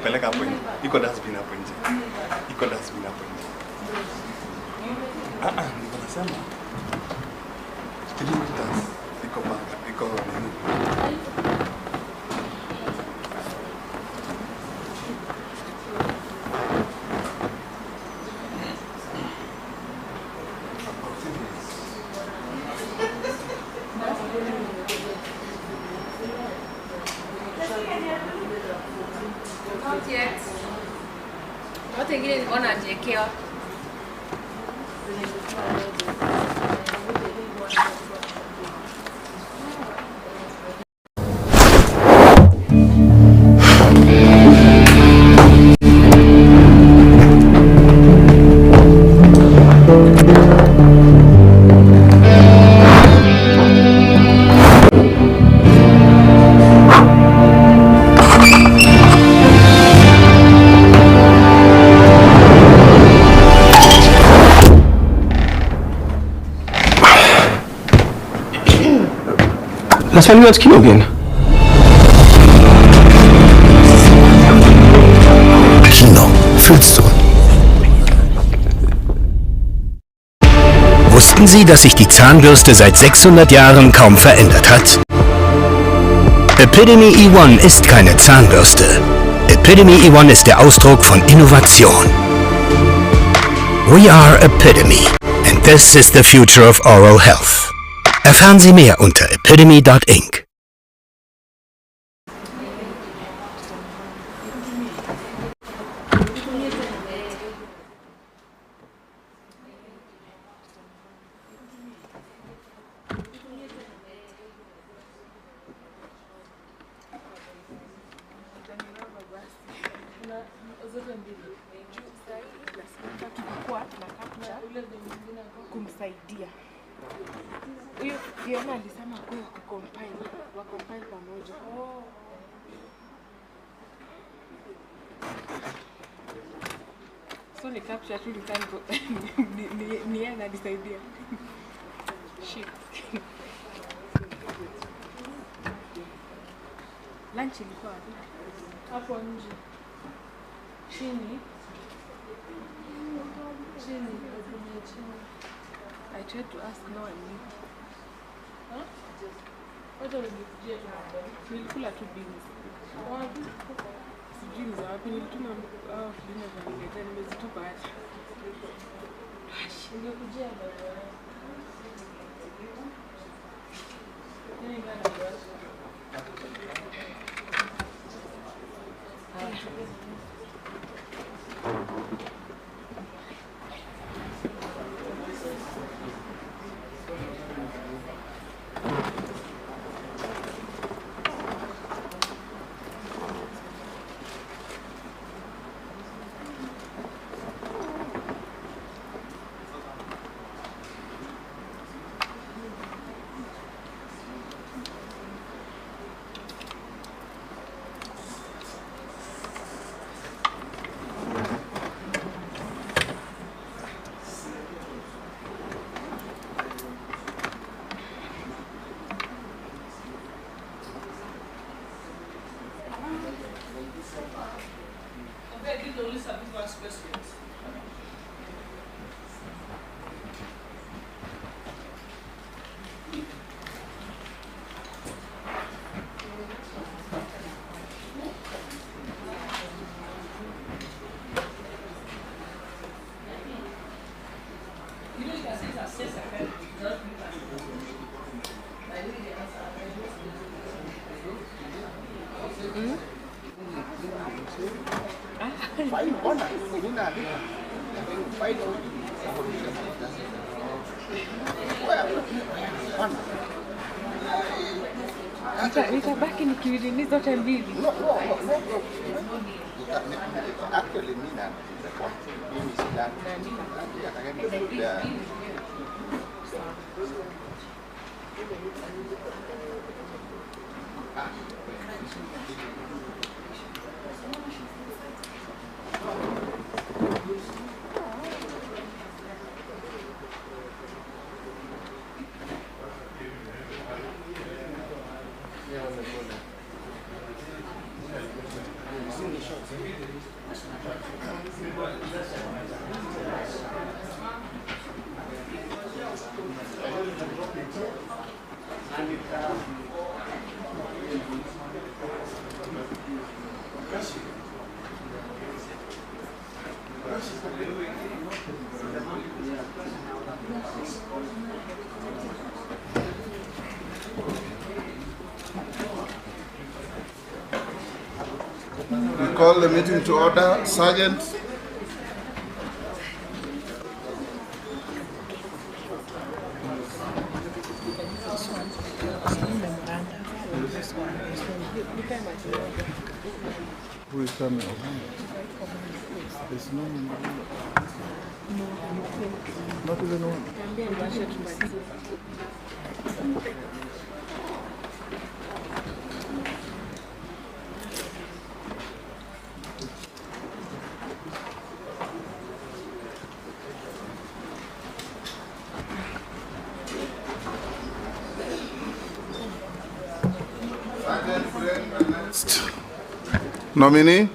Peleka hapo nje. Iko dustbin hapo nje. Iko dustbin hapo nje. Niko nasema 3 meters iko panga, iko nini? Lass mal lieber ins Kino gehen. Kino, fühlst du? Wussten Sie, dass sich die Zahnbürste seit 600 Jahren kaum verändert hat? Epidemy E1 ist keine Zahnbürste. Epidemy E1 ist der Ausdruck von Innovation. We are Epidemy, and this is the future of oral health. Erfahren Sie mehr unter epidemy.inc. kumsaidia Huyo Fiona alisema kwa compile pamoja. Oh. So ni capture tu ni yeye anadisaidia. Shit. Lunch ilikuwa wapi? Hapo nje. Chini. I tried to ask no one knew. Huh? What are you doing? Nilikula tu beans. Wapi? Sijui ni za wapi. Nilituma beans za niletea nimezitupa hata. Ningekujia baba. Nini gani baba? Nitabaki nikiwili zote mbili. Actually, Mina, we call the meeting to order. Sergeant. Who is coming? There's no one. Not even one. Nominee.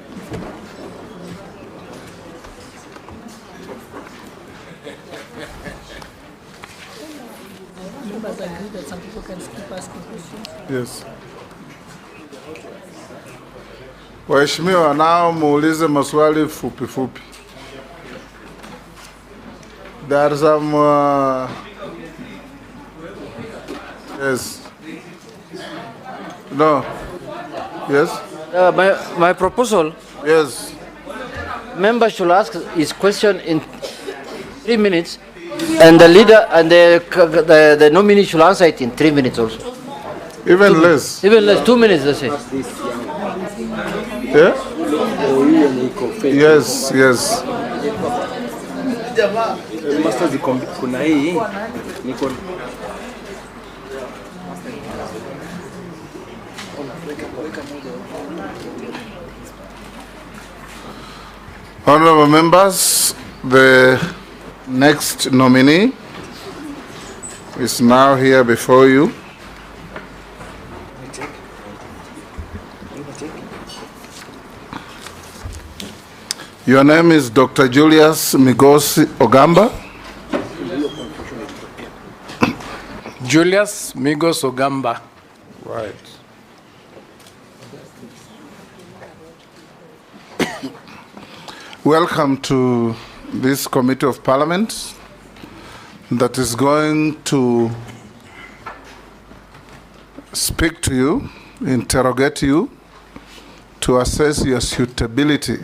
Members agree that some people can keep asking questions. Yes. Waheshimiwa, nao muulize maswali fupi fupi. There are some yes. No. Yes. My proposal, Yes. member should ask his question in 3 minutes, and the leader and the nominee should answer it in 3 minutes also. Even less. Even less, 2 minutes, let's say. Yeah? Yes, yes. Masters kuna hii niko Honorable members, the next nominee is now here before you. Your name is Dr. Julius Migosi Ogamba. Julius Migos Ogamba. Right. Welcome to this Committee of Parliament that is going to speak to you, interrogate you, to assess your suitability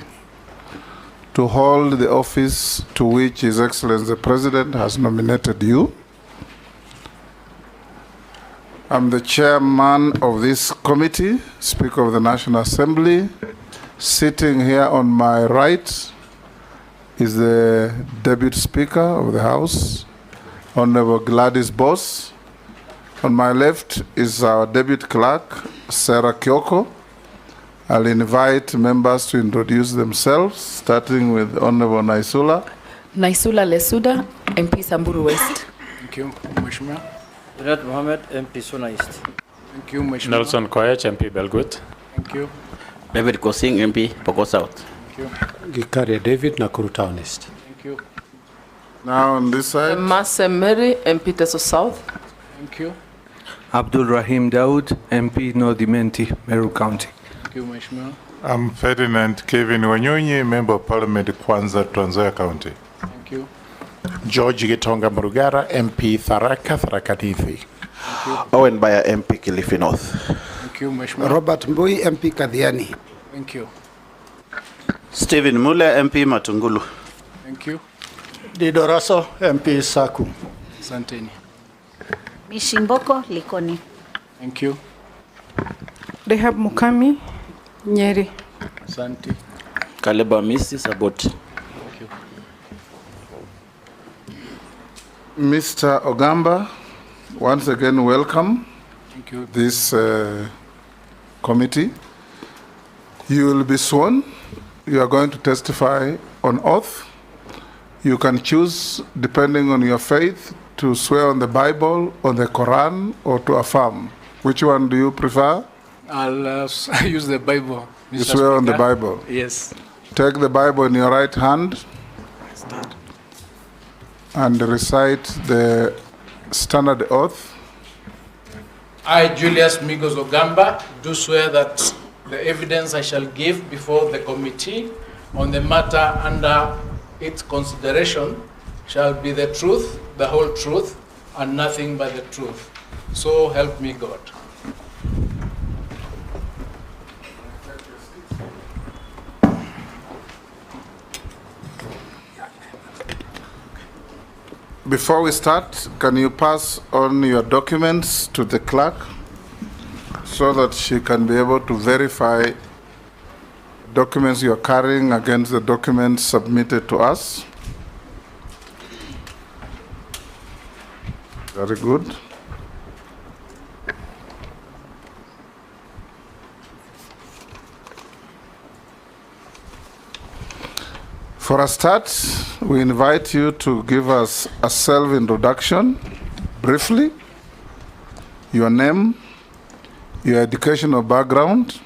to hold the office to which His Excellency the President has nominated you. I'm the chairman of this committee, Speaker of the National Assembly. Sitting here on my right is the Deputy Speaker of the House, Honorable Gladys Boss. On my left is our Deputy Clerk, Sarah Kyoko. I'll invite members to introduce themselves, starting with Honorable Naisula. Naisula Lesuda, MP Samburu West. Thank you, Mheshimiwa. Rinat Mohammed, MP Suna East. Thank you, Mheshimiwa. Nelson Koech, MP Belgut. Thank you. David Kosing, MP Pokot South. Thank you. Gikaria David, Nakuru Town East. Thank you. Now on this side. Masem Mary, MP Teso South. Thank you. Abdul Rahim Daud, MP North Imenti, Meru County. Thank you, Mheshimiwa. I'm Ferdinand Kevin Wanyonyi, Member of Parliament, Kwanza, Trans Nzoia County. Thank you. George Gitonga Murugara, MP Tharaka, Tharaka Nithi. Owen Baya, MP Kilifi North. Thank you, Mheshimiwa. Robert Mbui, MP Kadhiani. Thank you. Stephen Mule, MP Matungulu. Thank you. Dido Raso, MP Saku. Santeni. Mishimboko, Likoni. Thank you. Rehab Mukami, Nyeri. Santi. Kaleba Misi Saboti. Thank you. Mr. Ogamba, once again, welcome. Thank you. This committee. You will be sworn. You are going to testify on oath. You can choose, depending on your faith, to swear on the Bible, on the Quran, or to affirm. Which one do you prefer? I'll use the Bible. Mr. You swear on the Speaker. Bible? Yes. Take the Bible in your right hand and recite the standard oath. I, Julius Migos Ogamba, do swear that the evidence I shall give before the committee on the matter under its consideration shall be the truth, the whole truth, and nothing but the truth. So help me God. Before we start, can you pass on your documents to the clerk so that she can be able to verify documents you're carrying against the documents submitted to us? Very good. For a start, we invite you to give us a self-introduction, briefly, your name, your educational background,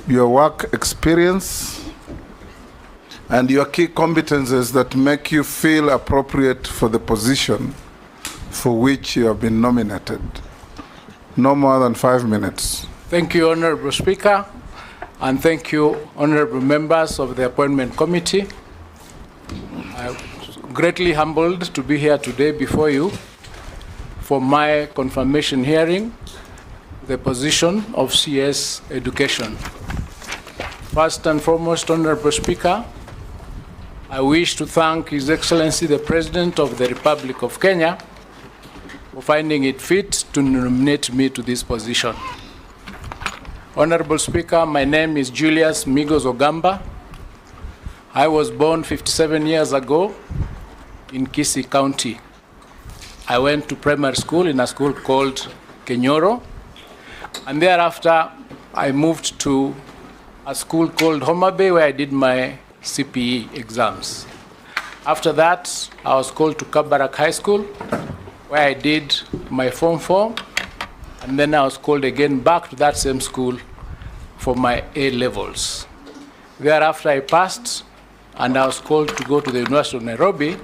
your work experience, and your key competences that make you feel appropriate for the position for which you have been nominated. No more than 5 minutes. Thank you, Honorable Speaker, and thank you, honorable members of the Appointment Committee. I'm greatly humbled to be here today before you for my confirmation hearing, the position of CS Education. First and foremost, Honorable Speaker, I wish to thank His Excellency the President of the Republic of Kenya for finding it fit to nominate me to this position. Honorable Speaker, my name is Julius Migos Ogamba. I was born 57 years ago in Kisii County. I went to primary school in a school called Kenyoro, and thereafter I moved to a school called Mutembei where I did my CPE exams. After that, I was called to Kabarak High School where I did my Form 4, and then I was called again back to that same school for my A-levels. Thereafter I passed, and I was called to go to the University of Nairobi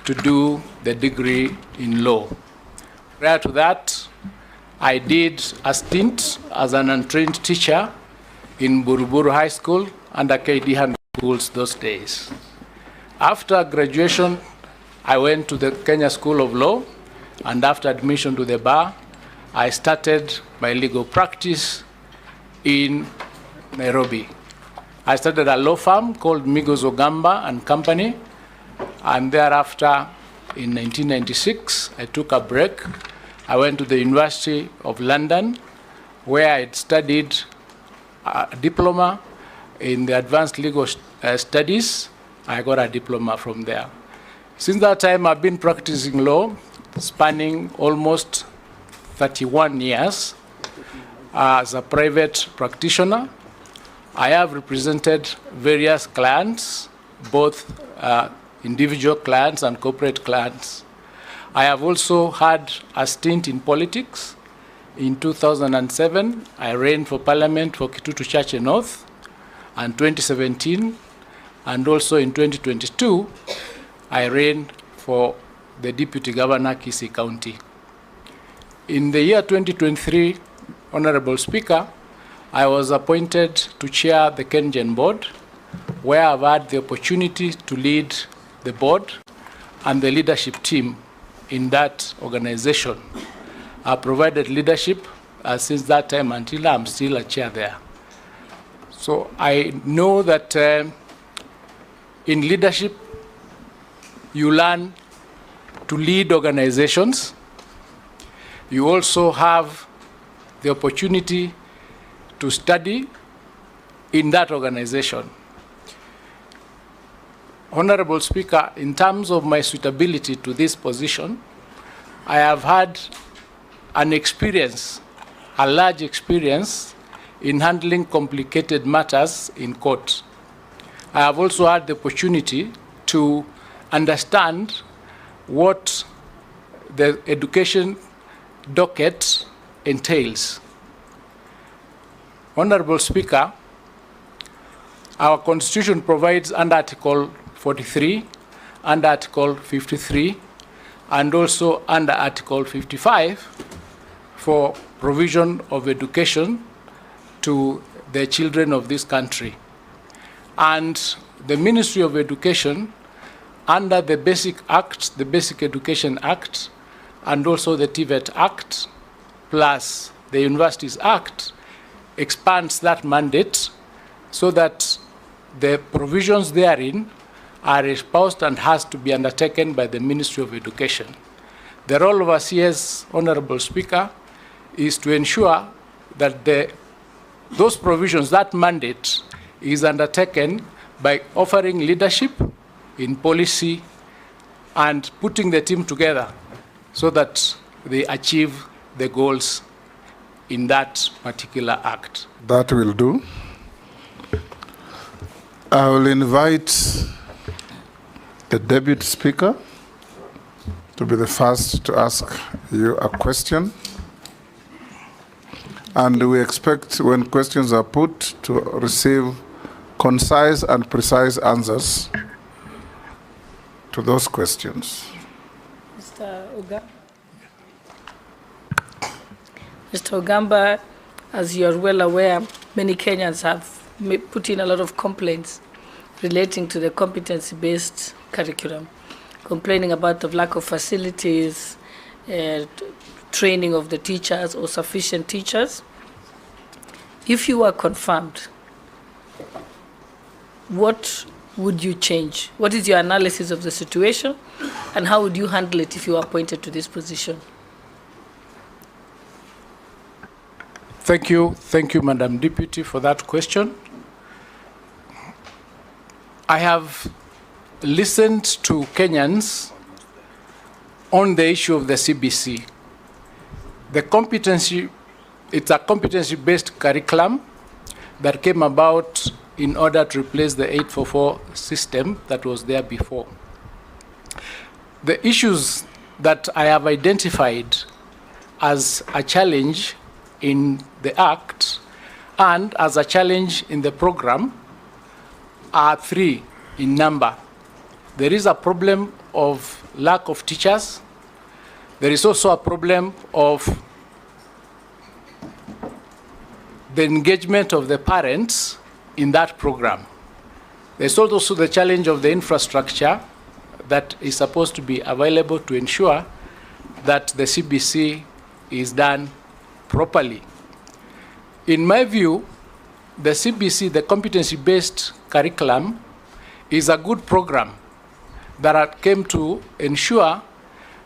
to do the degree in law. Prior to that, I did a stint as an untrained teacher in Buruburu High School under KD Hand schools those days. After graduation, I went to the Kenya School of Law, and after admission to the bar, I started my legal practice in Nairobi. I started a law firm called Migos Ogamba and Company, and thereafter, in 1996, I took a break. I went to the University of London, where I studied a diploma in the advanced legal studies. I got a diploma from there. Since that time, I've been practicing law, spanning almost 31 years as a private practitioner. I have represented various clients, both individual clients and corporate clients. I have also had a stint in politics. In 2007, I ran for parliament for Kitutu Church North, and 2017, and also in 2022, I ran for the Deputy Governor, Kisii County. In the year 2023, Honorable Speaker, I was appointed to chair the Kenyan board, where I've had the opportunity to lead the board and the leadership team in that organization. I provided leadership since that time until I'm still a chair there. So I know that in leadership, you learn to lead organizations. You also have the opportunity to study in that organization. Honorable Speaker, in terms of my suitability to this position, I have had an experience, a large experience, in handling complicated matters in court. I have also had the opportunity to understand what the education docket entails. Honorable Speaker, our Constitution provides under Article 43, under Article 53, and also under Article 55 for provision of education to the children of this country. And the Ministry of Education, under the Basic Act, the Basic Education Act, and also the TVET Act, plus the Universities Act, expands that mandate so that the provisions therein are espoused and has to be undertaken by the Ministry of Education. The role of us here, Honorable Speaker, is to ensure that those provisions, that mandate, is undertaken by offering leadership in policy and putting the team together so that they achieve the goals in that particular act. That will do. I will invite the Deputy Speaker to be the first to ask you a question. And we expect, when questions are put, to receive concise and precise answers to those questions. Mr. Ogamba, as you're well aware, many Kenyans have put in a lot of complaints relating to the competency-based curriculum, complaining about the lack of facilities, training of the teachers or sufficient teachers. If you are confirmed, what would you change? What is your analysis of the situation, and how would you handle it if you are appointed to this position? Thank you, Madam Deputy, for that question. I have listened to Kenyans on the issue of the CBC. It's a competency-based curriculum that came about in order to replace the 844 system that was there before. The issues that I have identified as a challenge in the Act and as a challenge in the program are 3 in number. There is a problem of lack of teachers. There is also a problem of the engagement of the parents in that program. There's also the challenge of the infrastructure that is supposed to be available to ensure that the CBC is done properly. In my view, the CBC, the competency-based curriculum, is a good program that came to ensure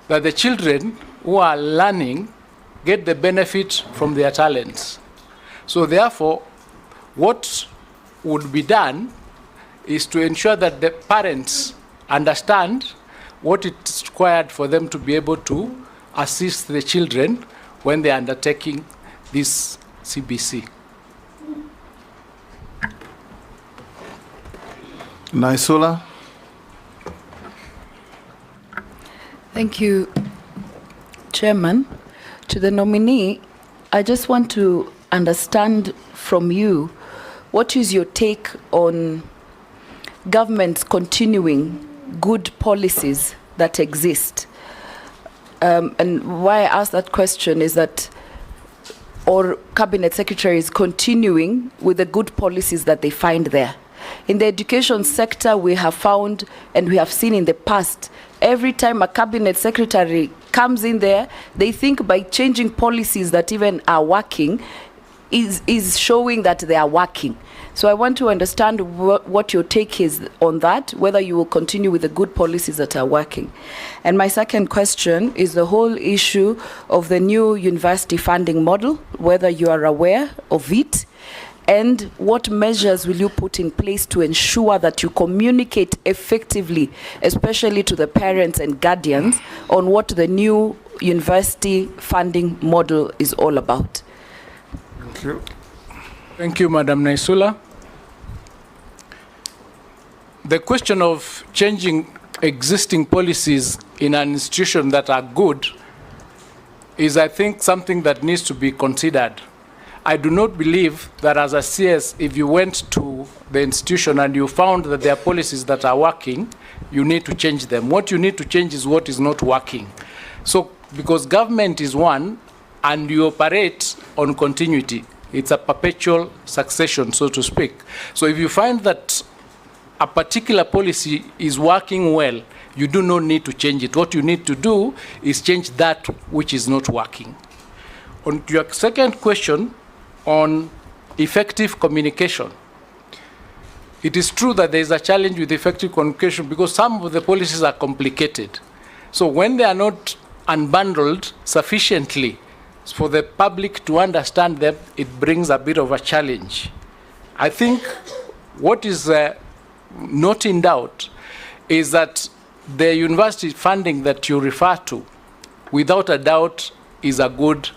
that the children who are learning get the benefit from their talents. So therefore, what would be done is to ensure that the parents understand what it's required for them to be able to assist the children when they're undertaking this CBC. Naisula. Thank you, Chairman. To the nominee, I just want to understand from you, what is your take on governments continuing good policies that exist? And why I ask that question is that our cabinet secretaries continuing with the good policies that they find there. In the education sector, we have found and we have seen in the past, every time a cabinet secretary comes in there, they think by changing policies that even are working is showing that they are working. So I want to understand what your take is on that, whether you will continue with the good policies that are working. And my second question is the whole issue of the new university funding model, whether you are aware of it, and what measures will you put in place to ensure that you communicate effectively, especially to the parents and guardians, on what the new university funding model is all about? Thank you. Thank you, Madam Naisula. The question of changing existing policies in an institution that are good is, I think, something that needs to be considered. I do not believe that as a CS, if you went to the institution and you found that there are policies that are working, you need to change them. What you need to change is what is not working. So, because government is one, and you operate on continuity, it's a perpetual succession, so to speak. So if you find that a particular policy is working well, you do not need to change it. What you need to do is change that which is not working. On your second question on effective communication, it is true that there is a challenge with effective communication because some of the policies are complicated. So when they are not unbundled sufficiently for the public to understand them, it brings a bit of a challenge. I think what is not in doubt is that the university funding that you refer to, without a doubt, is a good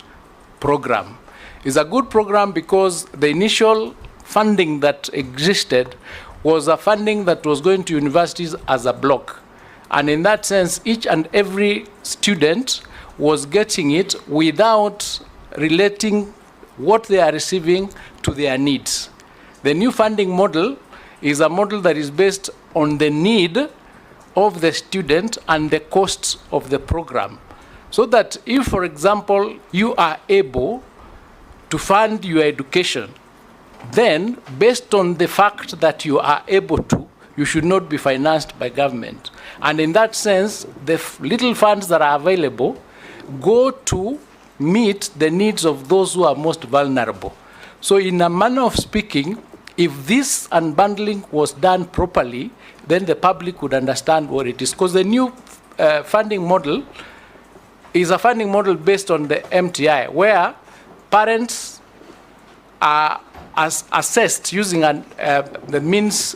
program. It's a good program because the initial funding that existed was a funding that was going to universities as a block. And in that sense, each and every student was getting it without relating what they are receiving to their needs. The new funding model is a model that is based on the need of the student and the costs of the program. So that if, for example, you are able to fund your education, then based on the fact that you are able to, you should not be financed by government. And in that sense, the little funds that are available go to meet the needs of those who are most vulnerable. So in a manner of speaking, if this unbundling was done properly, then the public would understand what it is. Because the new funding model is a funding model based on the MTI, where parents are assessed using the means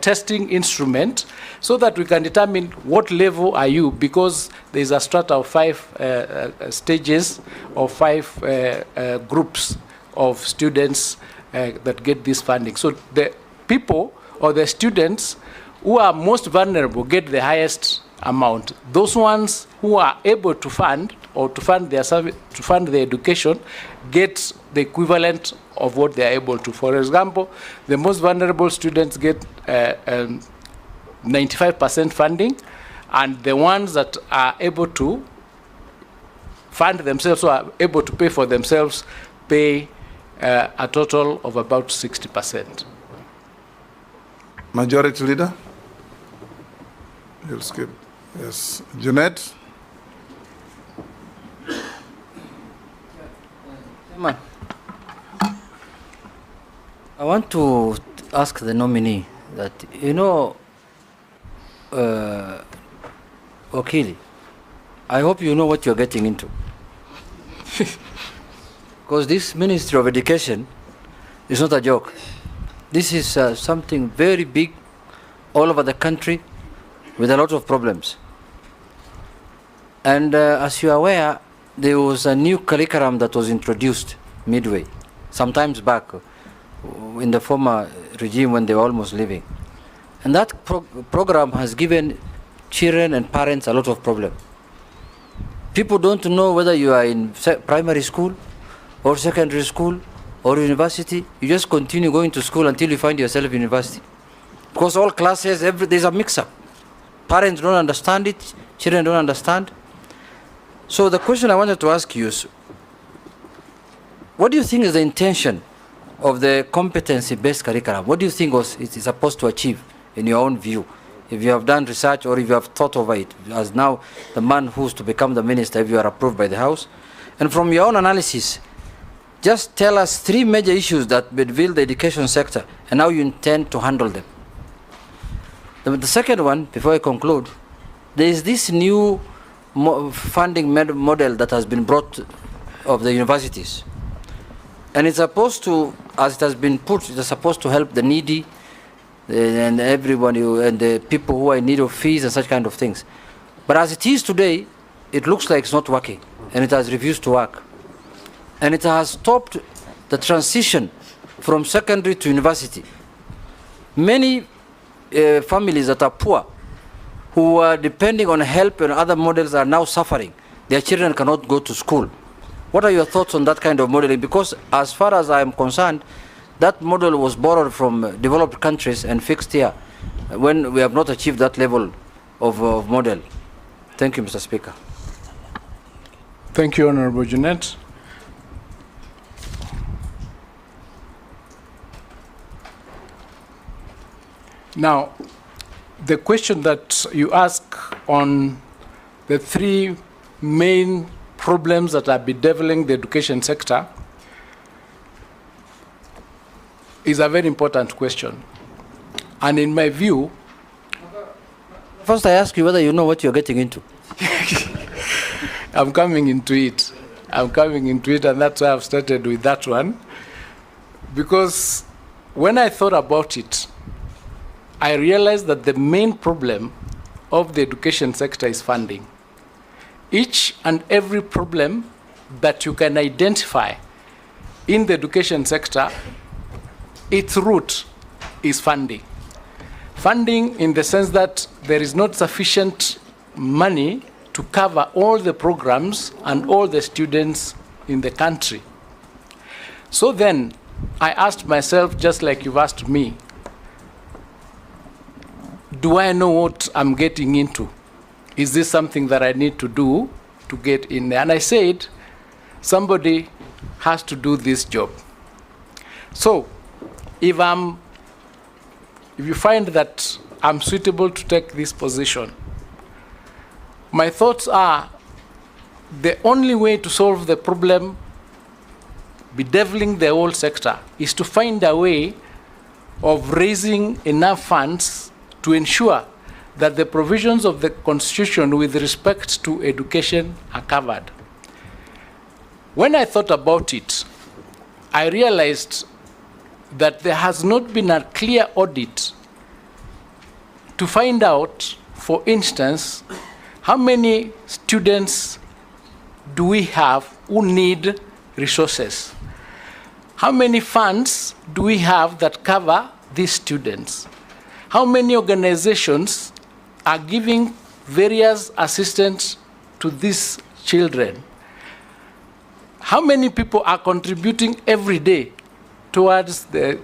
testing instrument, so that we can determine what level are you, because there is a strata of 5 stages or 5 groups of students that get this funding. So the people or the students who are most vulnerable get the highest amount. Those ones who are able to fund or to fund their service, to fund their education, get the equivalent of what they are able to. For example, the most vulnerable students get 95% funding, and the ones that are able to fund themselves, or are able to pay for themselves, pay a total of about 60%. Majority Leader? You'll skip. Yes. Jeanette? Herman, I want to ask the nominee that, Wakili, I hope you know what you're getting into. Because this Ministry of Education is not a joke. This is something very big all over the country with a lot of problems. And as you are aware, there was a new curriculum that was introduced midway, sometimes back in the former regime when they were almost leaving. And that program has given children and parents a lot of problems. People don't know whether you are in primary school or secondary school or university. You just continue going to school until you find yourself in university. Because all classes, there's a mix-up. Parents don't understand it, children don't understand. So the question I wanted to ask you is, what do you think is the intention of the competency-based curriculum? What do you think it is supposed to achieve in your own view? If you have done research or if you have thought over it, as now the man who's to become the minister, if you are approved by the House. And from your own analysis, just tell us 3 major issues that bedevill the education sector and how you intend to handle them. The second one, before I conclude, there is this new funding model that has been brought of the universities. And it's supposed to, as it has been put, it's supposed to help the needy and everybody and the people who are in need of fees and such kind of things. But as it is today, it looks like it's not working, and it has refused to work. And it has stopped the transition from secondary to university. Many families that are poor, who are depending on help and other models, are now suffering. Their children cannot go to school. What are your thoughts on that kind of modeling? Because as far as I am concerned, that model was borrowed from developed countries and fixed here when we have not achieved that level of model. Thank you, Mr. Speaker. Thank you, Honorable Jeanette. Now, the question that you ask on the 3 main problems that are bedeviling the education sector is a very important question. And in my view... First, I ask you whether you know what you're getting into. I'm coming into it. And that's why I've started with that one. Because when I thought about it, I realized that the main problem of the education sector is funding. Each and every problem that you can identify in the education sector, its root is funding. Funding in the sense that there is not sufficient money to cover all the programs and all the students in the country. So then, I asked myself, just like you've asked me, do I know what I'm getting into? Is this something that I need to do to get in there? And I said, somebody has to do this job. So, if you find that I'm suitable to take this position, my thoughts are the only way to solve the problem bedeviling the whole sector is to find a way of raising enough funds to ensure that the provisions of the Constitution with respect to education are covered. When I thought about it, I realized that there has not been a clear audit to find out, for instance, how many students do we have who need resources? How many funds do we have that cover these students? How many organizations are giving various assistance to these children? How many people are contributing every day towards the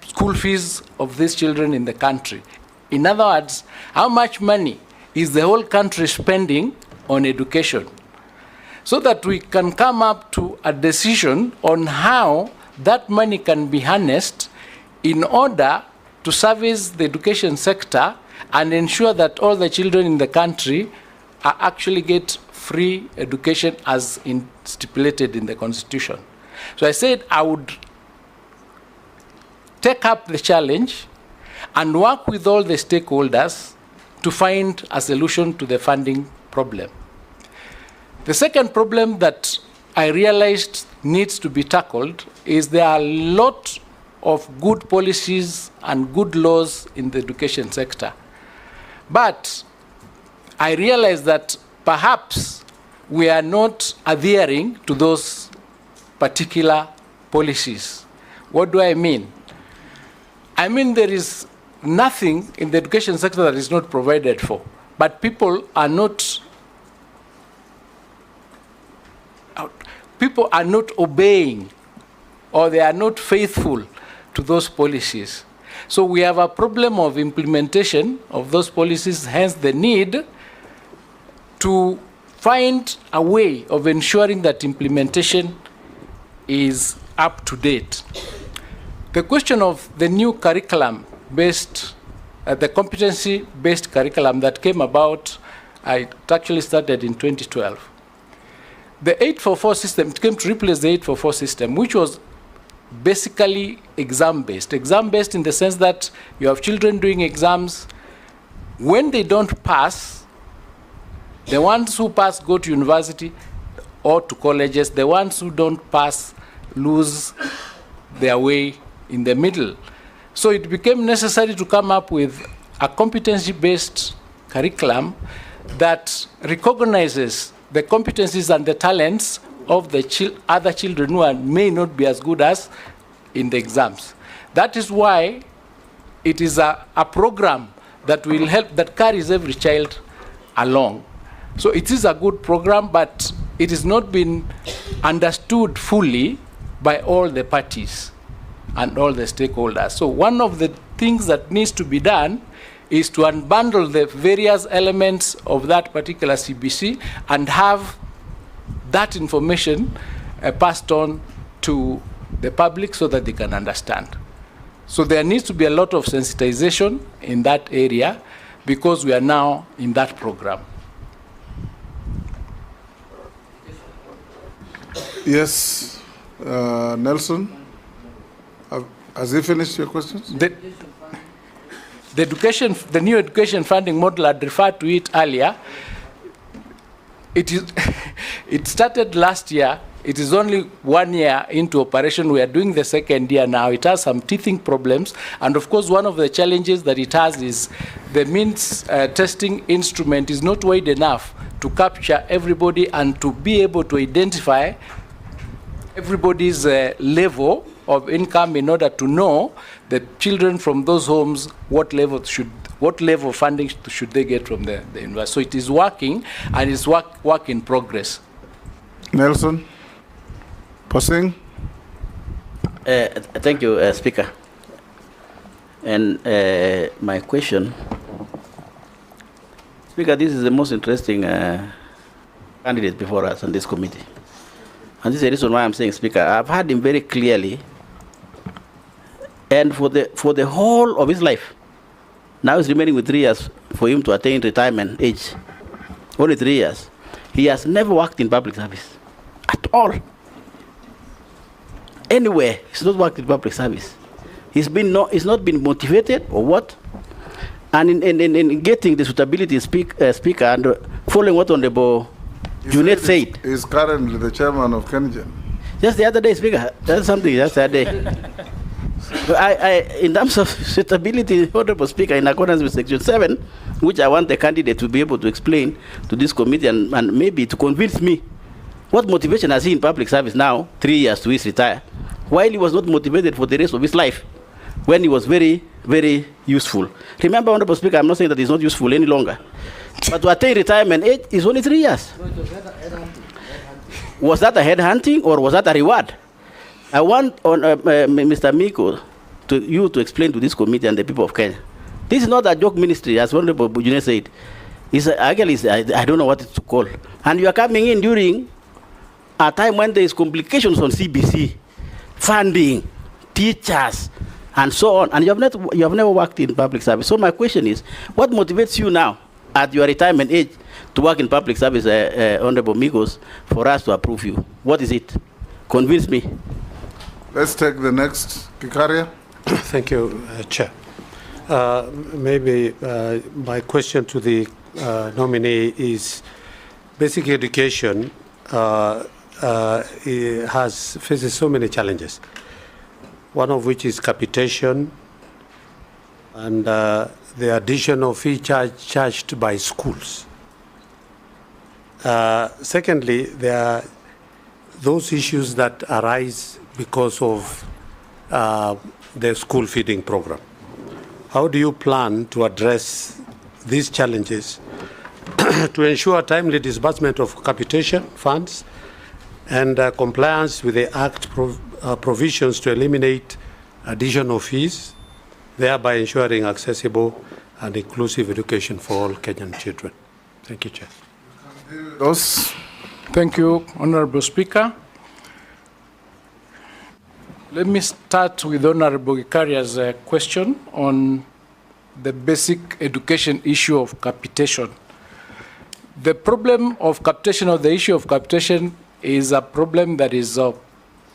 school fees of these children in the country? In other words, how much money is the whole country spending on education? So that we can come up to a decision on how that money can be harnessed in order to service the education sector and ensure that all the children in the country are actually get free education as stipulated in the Constitution. So I said I would take up the challenge and work with all the stakeholders to find a solution to the funding problem. The second problem that I realized needs to be tackled is there are a lot of good policies and good laws in the education sector. But I realized that perhaps we are not adhering to those particular policies. What do I mean? I mean there is nothing in the education sector that is not provided for, but people are not obeying, or they are not faithful to those policies. So we have a problem of implementation of those policies, hence the need to find a way of ensuring that implementation is up to date. The question of the new curriculum-based, the competency-based curriculum that came about, it actually started in 2012. The 844 system, it came to replace the 844 system, which was basically exam-based. Exam-based in the sense that you have children doing exams. When they don't pass, the ones who pass go to university or to colleges. The ones who don't pass lose their way in the middle. So it became necessary to come up with a competency-based curriculum that recognizes the competencies and the talents of the other children who may not be as good as in the exams. That is why it is a program that will help, that carries every child along. So it is a good program, but it has not been understood fully by all the parties and all the stakeholders. So one of the things that needs to be done is to unbundle the various elements of that particular CBC and have that information passed on to the public so that they can understand. So there needs to be a lot of sensitization in that area because we are now in that program. Yes, Nelson, has he finished your questions? The new education funding model, I'd referred to it earlier. It started last year. It is only 1 year into operation. We are doing the second year now. It has some teething problems. And of course, one of the challenges that it has is the means testing instrument is not wide enough to capture everybody and to be able to identify everybody's level of income in order to know the children from those homes what level of funding should they get from the university. So it is working, and it's work in progress. Nelson, Posing. Thank you, Speaker. And my question, Speaker, this is the most interesting candidate before us on this committee. And this is the reason why I'm saying, Speaker, I've heard him very clearly. And for the whole of his life, now he's remaining with 3 years for him to attain retirement age. Only 3 years. He has never worked in public service at all. Anywhere, he's not worked in public service. He's not been motivated or what? And in getting the suitability speaker and following what Honorable Junet said. He's currently the chairman of Kenyans. Just the other day, Speaker. That's something, just the other day. In terms of suitability, Honorable Speaker, in accordance with Section 7, which I want the candidate to be able to explain to this committee and maybe to convince me, what motivation has he in public service now, 3 years to his retire, while he was not motivated for the rest of his life, when he was very, very useful. Remember, Honorable Speaker, I'm not saying that he's not useful any longer, but to attain retirement age is only 3 years. Was that a headhunting or was that a reward? I want Mr. Miko to explain to this committee and the people of Kenya. This is not a joke ministry, as Honorable Bujune said. I don't know what it's to call. And you are coming in during a time when there is complications on CBC, funding, teachers, and so on. And you have never worked in public service. So my question is, what motivates you now at your retirement age to work in public service, Honorable Migos, for us to approve you? What is it? Convince me. Let's take the next. Kikaria. Thank you, Chair. Maybe my question to the nominee is, basic education faces so many challenges, one of which is capitation and the addition of fee charged by schools. Secondly, there are those issues that arise because of the school feeding program. How do you plan to address these challenges to ensure timely disbursement of capitation funds and compliance with the Act provisions to eliminate additional fees, thereby ensuring accessible and inclusive education for all Kenyan children? Thank you, Chair. Thank you, Honorable Speaker. Let me start with Honorable Gikaria's question on the basic education issue of capitation. The problem of capitation, or the issue of capitation, is a problem that is of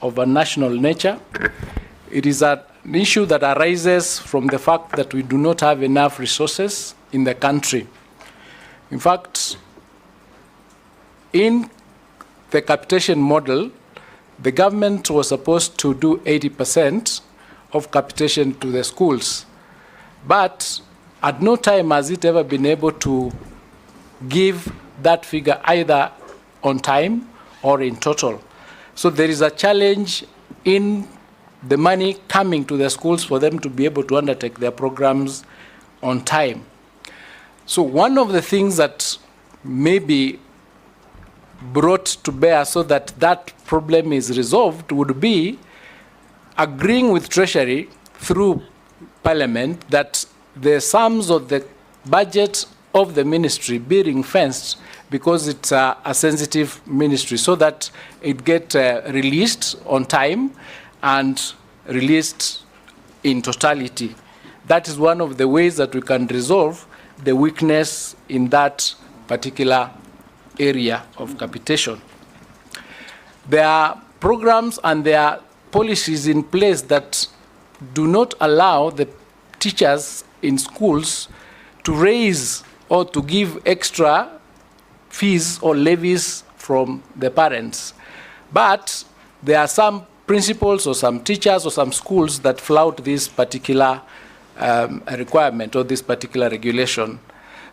a national nature. It is an issue that arises from the fact that we do not have enough resources in the country. In fact, in the capitation model, the government was supposed to do 80% of capitation to the schools. But at no time has it ever been able to give that figure either on time or in total. So there is a challenge in the money coming to the schools for them to be able to undertake their programs on time. So one of the things that may be brought to bear so that that problem is resolved would be agreeing with Treasury through Parliament that the sums of the budget of the ministry be ring-fenced, because it's a sensitive ministry, so that it gets released on time and released in totality. That is one of the ways that we can resolve the weakness in that particular area of capitation. There are programs and there are policies in place that do not allow the teachers in schools to raise or to give extra fees or levies from the parents. But there are some principals or some teachers or some schools that flout this particular requirement or this particular regulation.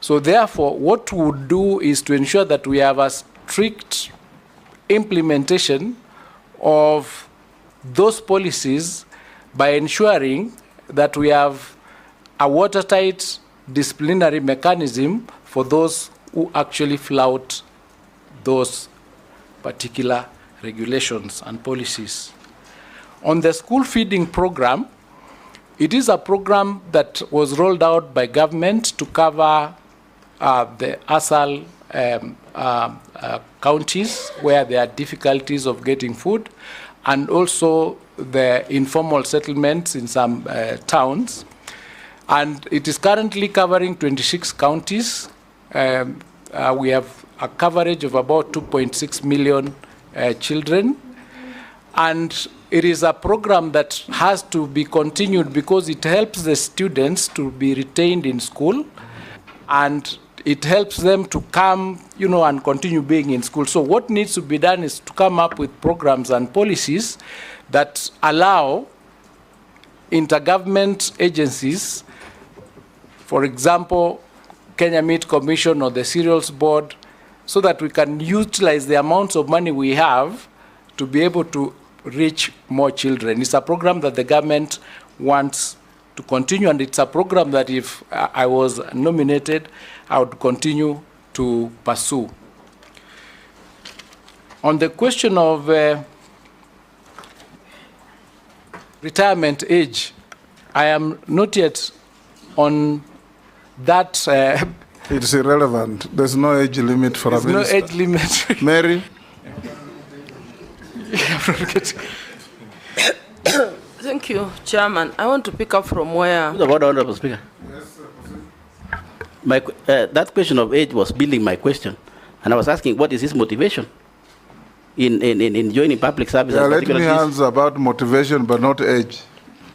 So therefore, what we would do is to ensure that we have a strict implementation of those policies by ensuring that we have a watertight disciplinary mechanism for those who actually flout those particular regulations and policies. On the school feeding program, it is a program that was rolled out by government to cover the ASAL counties where there are difficulties of getting food, and also the informal settlements in some towns. And it is currently covering 26 counties. We have a coverage of about 2.6 million children. And it is a program that has to be continued because it helps the students to be retained in school, and it helps them to come, and continue being in school. So what needs to be done is to come up with programs and policies that allow intergovernment agencies, for example, Kenya Meat Commission or the Cereals Board, so that we can utilize the amounts of money we have to be able to reach more children. It's a program that the government wants to continue, and it's a program that if I was nominated, I would continue to pursue. On the question of retirement age, I am not yet on that. It's irrelevant. There's no age limit for a minister. There's no age limit. Mary? Thank you, Chairman. I want to pick up from where... What about Honorable Speaker? That question of age was building my question. And I was asking, what is his motivation in joining public service? Yeah, let me answer about motivation, but not age.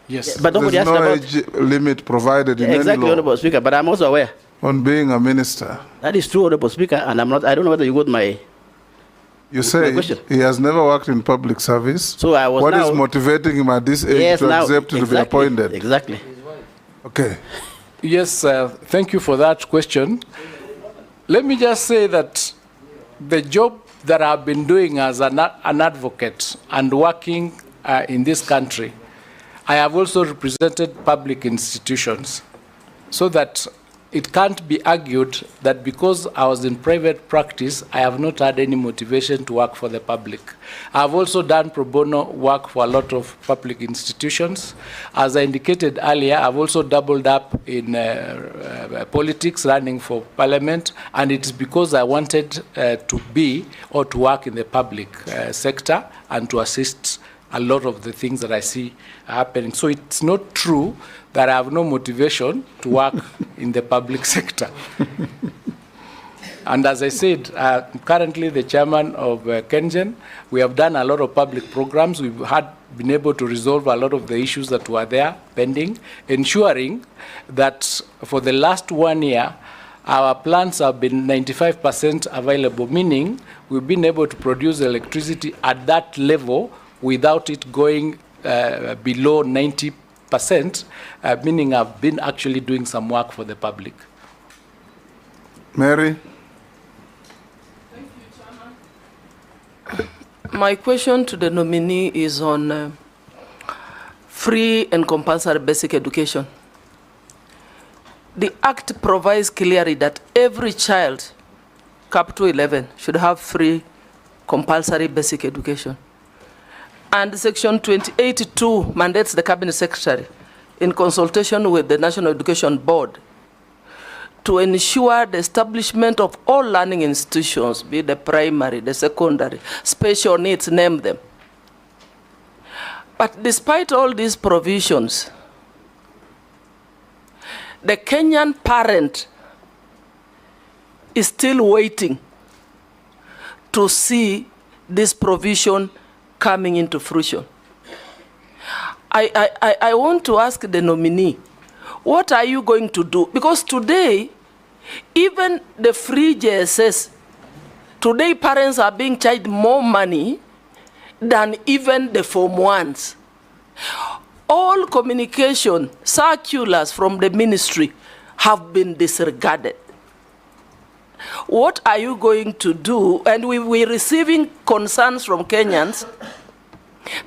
Yes. But nobody There's asked no about... age limit provided in exactly, any law. Honorable Speaker, but I'm also aware. On being a minister. That is true, Honorable Speaker, and I don't know whether you got my... You say he has never worked in public service. So I was What is motivating him at this age to accept to be appointed? Exactly. Okay. Yes, thank you for that question. Let me just say that the job that I've been doing as an advocate and working in this country, I have also represented public institutions, so that it can't be argued that because I was in private practice, I have not had any motivation to work for the public. I've also done pro bono work for a lot of public institutions. As I indicated earlier, I've also doubled up in politics, running for parliament, and it's because I wanted to be or to work in the public sector and to assist a lot of the things that I see happening. So it's not true that I have no motivation to work in the public sector. And as I said, I'm currently the chairman of Kenyan. We have done a lot of public programs. We've been able to resolve a lot of the issues that were there pending, ensuring that for the last 1 year, our plants have been 95% available, meaning we've been able to produce electricity at that level without it going below 90%, meaning I've been actually doing some work for the public. Mary? Thank you, Chairman. My question to the nominee is on free and compulsory basic education. The Act provides clearly that every child, up to 11, should have free compulsory basic education. And Section 28(2) mandates the Cabinet Secretary, in consultation with the National Education Board, to ensure the establishment of all learning institutions, be the primary, the secondary, special needs, name them. But despite all these provisions, the Kenyan parent is still waiting to see this provision coming into fruition. I want to ask the nominee, what are you going to do? Because today, even the free JSS, today parents are being charged more money than even the Form 1s. All communication circulars from the ministry have been disregarded. What are you going to do? And we're receiving concerns from Kenyans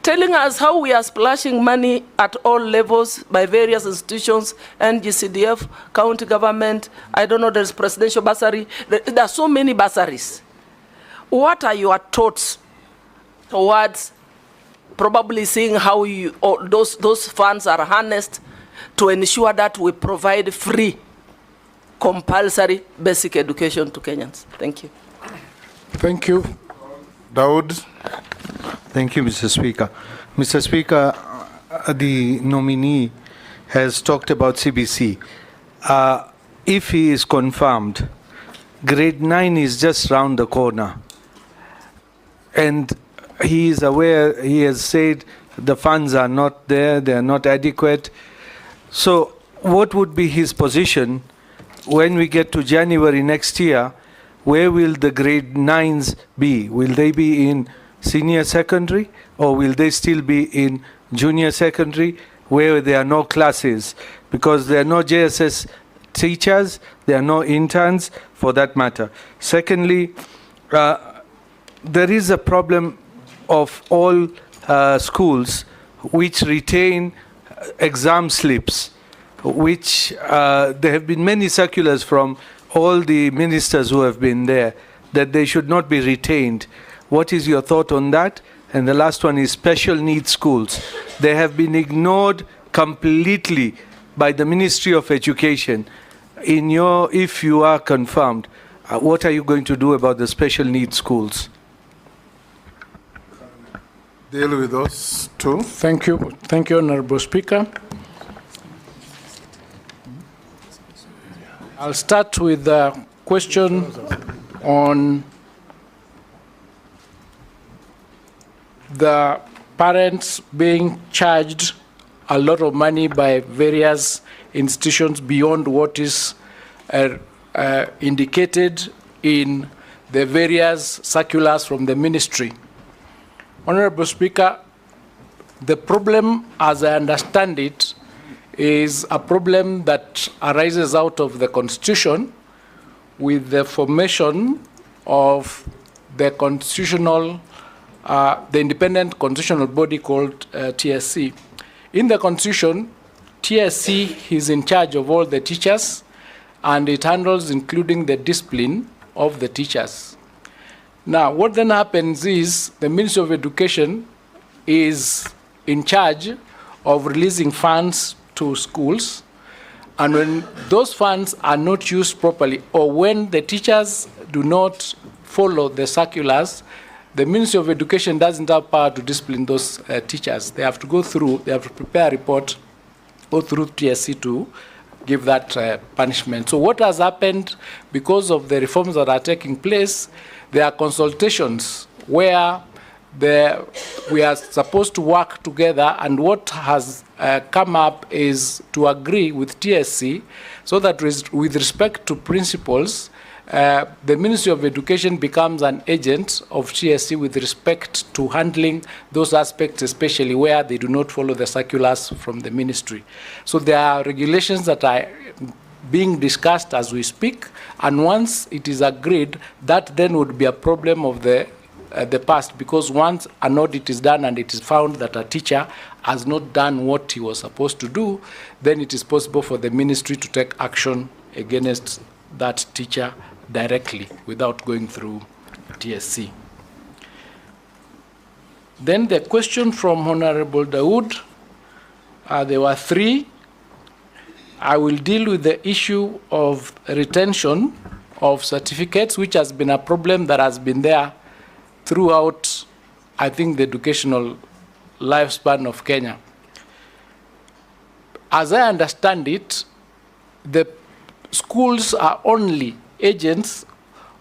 telling us how we are splashing money at all levels by various institutions, NGCDF, county government, I don't know, there's presidential bursary. There are so many bursaries. What are your thoughts towards probably seeing how those funds are harnessed to ensure that we provide free compulsory basic education to Kenyans? Thank you. Thank you. Daud. Thank you, Mr. Speaker. Mr. Speaker, the nominee has talked about CBC. If he is confirmed, grade 9 is just round the corner. And he is aware, he has said the funds are not there, they are not adequate. So what would be his position when we get to January next year? Where will the grade 9s be? Will they be in senior secondary, or will they still be in junior secondary? where there are no classes, because there are no JSS teachers, there are no interns for that matter. Secondly, there is a problem of all schools which retain exam slips, which there have been many circulars from all the ministers who have been there that they should not be retained. What is your thought on that? And the last one is special needs schools. They have been ignored completely by the Ministry of Education. If you are confirmed, what are you going to do about the special needs schools? Deal with those two. Thank you. Thank you, Honorable Speaker. I'll start with the question on the parents being charged a lot of money by various institutions beyond what is indicated in the various circulars from the ministry. Honorable Speaker, the problem, as I understand it, is a problem that arises out of the Constitution with the formation of the the independent constitutional body called TSC. In the Constitution, TSC is in charge of all the teachers, and it handles including the discipline of the teachers. Now, what then happens is the Ministry of Education is in charge of releasing funds to schools, and when those funds are not used properly, or when the teachers do not follow the circulars, the Ministry of Education doesn't have power to discipline those teachers. They have to prepare a report, go through TSC to give that punishment. So what has happened, because of the reforms that are taking place, there are consultations where we are supposed to work together, and what has come up is to agree with TSC so that with respect to principals, the Ministry of Education becomes an agent of TSC with respect to handling those aspects, especially where they do not follow the circulars from the ministry. So there are regulations that are being discussed as we speak, and once it is agreed, that then would be a problem of the past, because once an audit is done and it is found that a teacher has not done what he was supposed to do, then it is possible for the ministry to take action against that teacher directly without going through TSC. Then the question from Honorable Dawood, there were three. I will deal with the issue of retention of certificates, which has been a problem that has been there throughout, I think, the educational lifespan of Kenya. As I understand it, the schools are only agents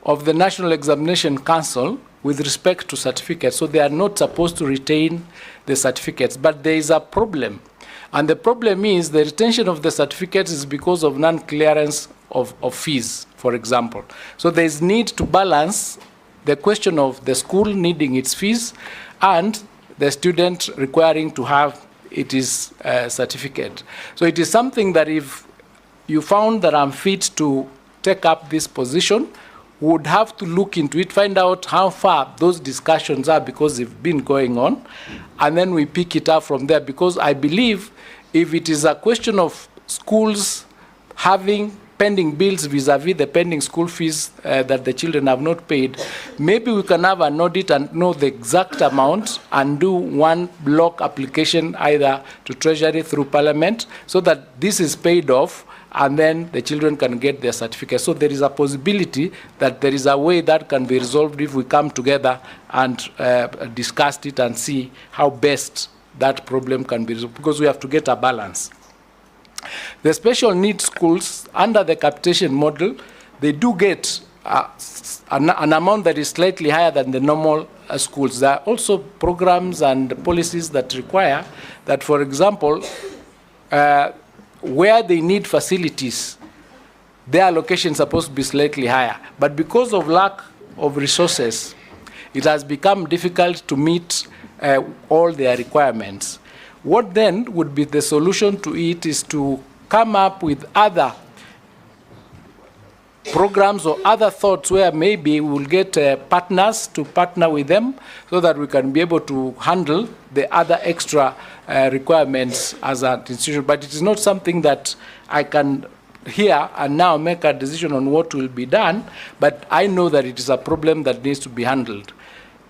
of the National Examination Council with respect to certificates, so they are not supposed to retain the certificates. But there is a problem, and the problem is the retention of the certificates is because of non-clearance of fees, for example. So there is need to balance the question of the school needing its fees and the student requiring to have its certificate. So it is something that if you found that I'm fit to take up this position, would have to look into it, find out how far those discussions are, because they've been going on, and then we pick it up from there. Because I believe if it is a question of schools having pending bills vis-a-vis the pending school fees that the children have not paid, maybe we can have an audit and know the exact amount and do one block application either to Treasury through Parliament so that this is paid off, and then the children can get their certificate. So there is a possibility that there is a way that can be resolved if we come together and discuss it and see how best that problem can be resolved, because we have to get a balance. The special needs schools, under the capitation model, they do get an amount that is slightly higher than the normal schools. There are also programs and policies that require that, for example, where they need facilities, their allocation is supposed to be slightly higher. But because of lack of resources, it has become difficult to meet all their requirements. What then would be the solution to it is to come up with other programs or other thoughts where maybe we will get partners to partner with them so that we can be able to handle the other extra requirements as an institution. But it is not something that I can here and now make a decision on what will be done, but I know that it is a problem that needs to be handled.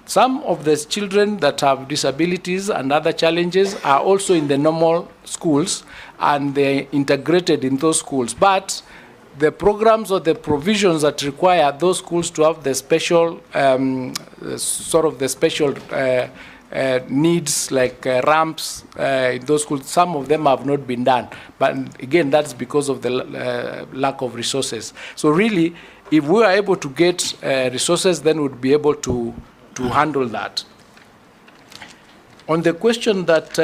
Some of the children that have disabilities and other challenges are also in the normal schools, and they're integrated in those schools. But the programs or the provisions that require those schools to have the special, needs like ramps in those schools, some of them have not been done. But again, that's because of the lack of resources. So really, if we are able to get resources, then we'd be able to handle that. On the question that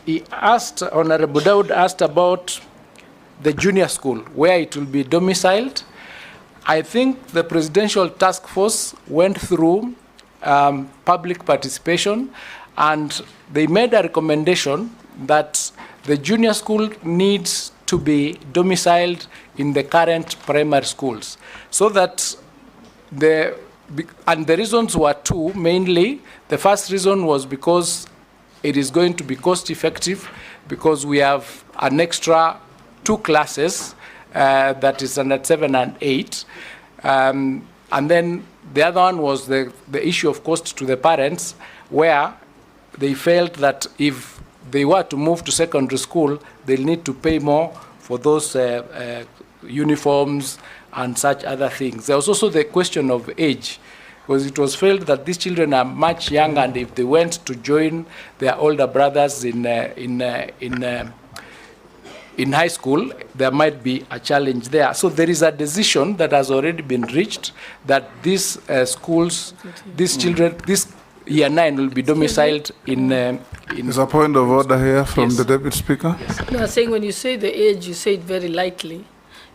he asked, Honorable Daud asked about the junior school, where it will be domiciled, I think the Presidential Task Force went through public participation, and they made a recommendation that the junior school needs to be domiciled in the current primary schools, so that and the reasons were two, mainly. The first reason was because it is going to be cost effective, because we have an extra 2 classes, that is standard 7 and 8. And then the other one was the issue of cost to the parents, where they felt that if they were to move to secondary school, they'll need to pay more for those uniforms and such other things. There was also the question of age, because it was felt that these children are much younger, and if they went to join their older brothers in high school, there might be a challenge there. So there is a decision that has already been reached that these schools, these children, this year 9 will be domiciled in. There's a point of order here from the Deputy Speaker. Yes. No, I'm saying when you say the age, you say it very lightly,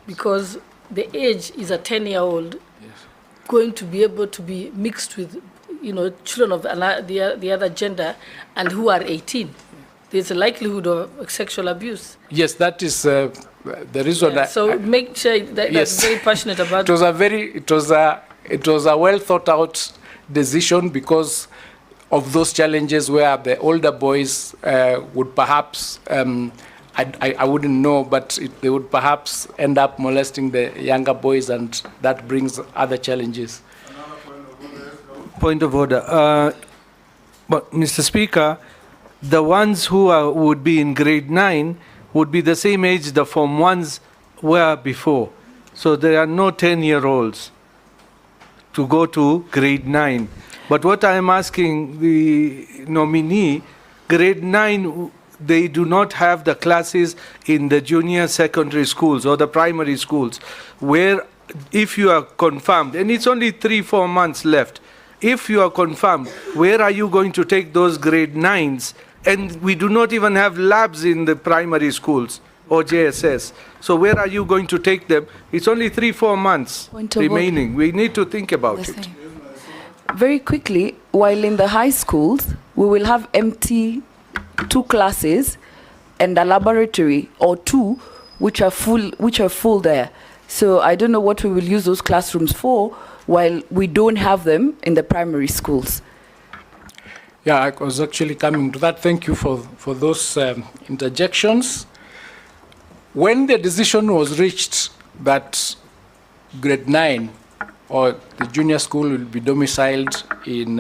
because the age is a 10-year-old going to be able to be mixed with, children of the other gender and who are 18. There's a likelihood of sexual abuse. Yes, that is the reason. Yeah, so make sure that that's very passionate about. It was a well thought out decision because of those challenges where the older boys would perhaps, I wouldn't know, but they would perhaps end up molesting the younger boys, and that brings other challenges. Point of order. But Mr. Speaker, the ones who would be in grade 9 would be the same age the Form 1s were before. So there are no 10-year-olds to go to grade 9. But what I am asking the nominee, grade 9, they do not have the classes in the junior secondary schools or the primary schools, where if you are confirmed, and it's only 3-4 months left, if you are confirmed, where are you going to take those grade 9s? And we do not even have labs in the primary schools or JSS. So where are you going to take them? It's only 3-4 months remaining. We need to think about it. Very quickly, while in the high schools, we will have empty 2 classes and a laboratory or 2 which are full there. So I don't know what we will use those classrooms for while we don't have them in the primary schools. Yeah, I was actually coming to that. Thank you for those interjections. When the decision was reached that grade 9 or the junior school will be domiciled in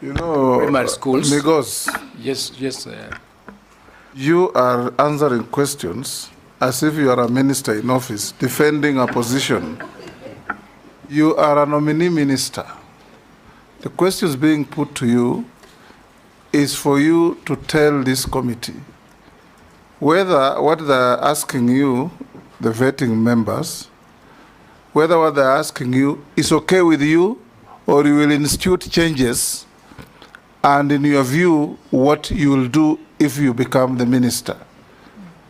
primary schools. Migos, yes. You are answering questions as if you are a minister in office, defending a position. You are a nominee minister. The questions being put to you is for you to tell this committee whether what they're asking you, the vetting members, whether what they're asking you is okay with you, or you will institute changes, and in your view, what you will do if you become the minister.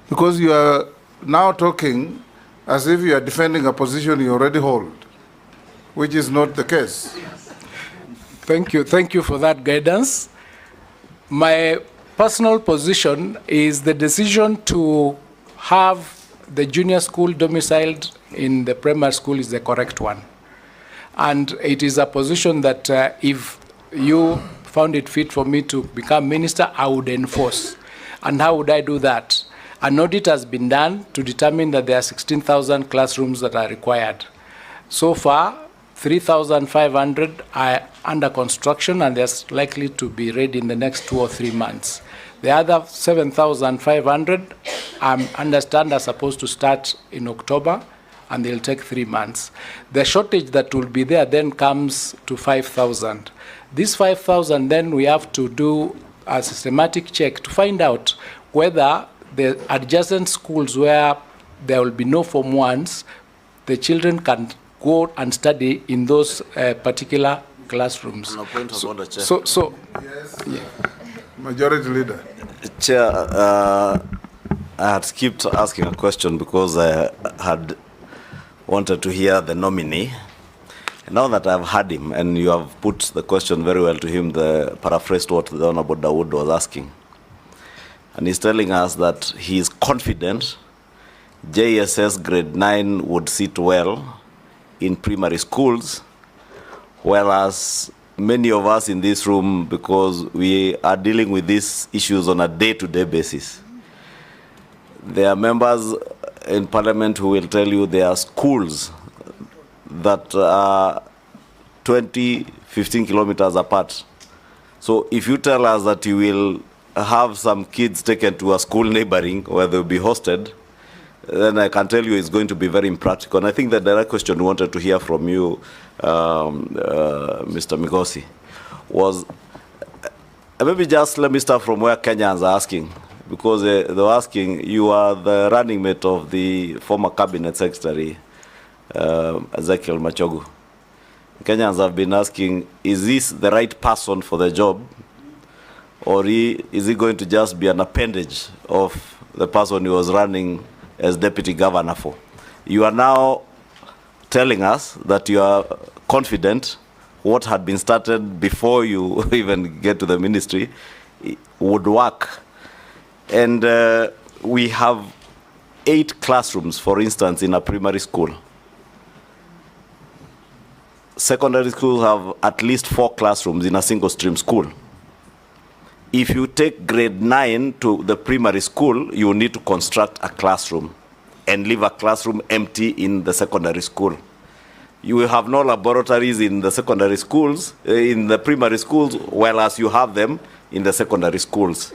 Because you are now talking as if you are defending a position you already hold, which is not the case. Thank you for that guidance. My personal position is the decision to have the junior school domiciled in the primary school is the correct one. And it is a position that if you found it fit for me to become minister, I would enforce. And how would I do that? An audit has been done to determine that there are 16,000 classrooms that are required. So far, 3,500 are under construction and they're likely to be ready in the next 2 or 3 months. The other 7,500, I understand, are supposed to start in October and they'll take 3 months. The shortage that will be there then comes to 5,000. This 5,000, then we have to do a systematic check to find out whether the adjacent schools where there will be no Form 1s, the children can go and study in those particular classrooms. So, yes. Yeah. Majority Leader. Chair, I had skipped asking a question because I had wanted to hear the nominee. Now that I've heard him and you have put the question very well to him, the paraphrased what the Honorable Dawood was asking. And he's telling us that he is confident JSS grade 9 would sit well in primary schools, whereas many of us in this room, because we are dealing with these issues on a day-to-day basis. There are members in Parliament who will tell you there are schools that are 20, 15 kilometers apart. So if you tell us that you will have some kids taken to a school neighboring where they'll be hosted, then I can tell you it's going to be very impractical. And I think the direct question we wanted to hear from you, Mr. Migosi, was maybe just let me start from where Kenyans are asking, because they were asking, you are the running mate of the former cabinet secretary, Ezekiel Machogu. Kenyans have been asking, is this the right person for the job, or is he going to just be an appendage of the person he was running as deputy governor for? You are now telling us that you are confident what had been started before you even get to the ministry would work. And we have 8 classrooms, for instance, in a primary school. Secondary schools have at least 4 classrooms in a single stream school. If you take grade 9 to the primary school, you will need to construct a classroom and leave a classroom empty in the secondary school. You will have no laboratories in the secondary schools, in the primary schools, whereas you have them in the secondary schools.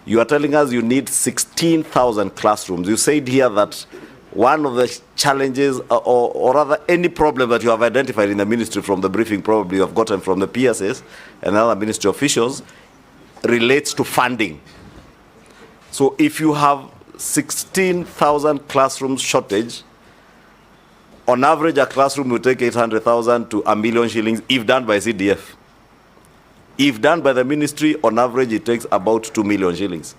You are telling us you need 16,000 classrooms. You said here that one of the challenges, or rather any problem that you have identified in the ministry from the briefing probably you have gotten from the PSS and other ministry officials, relates to funding. So if you have 16,000 classrooms shortage, on average a classroom will take 800,000 to 1 million shillings if done by CDF. If done by the ministry, on average it takes about 2 million shillings.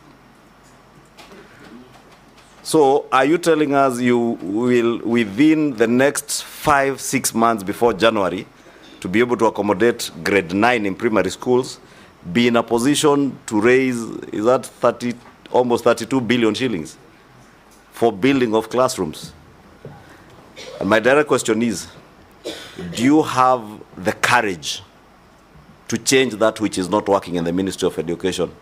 So are you telling us you will, within the next 5-6 months before January, to be able to accommodate grade 9 in primary schools, be in a position to raise, is that almost 32 billion shillings for building of classrooms? And my direct question is, do you have the courage to change that which is not working in the Ministry of Education?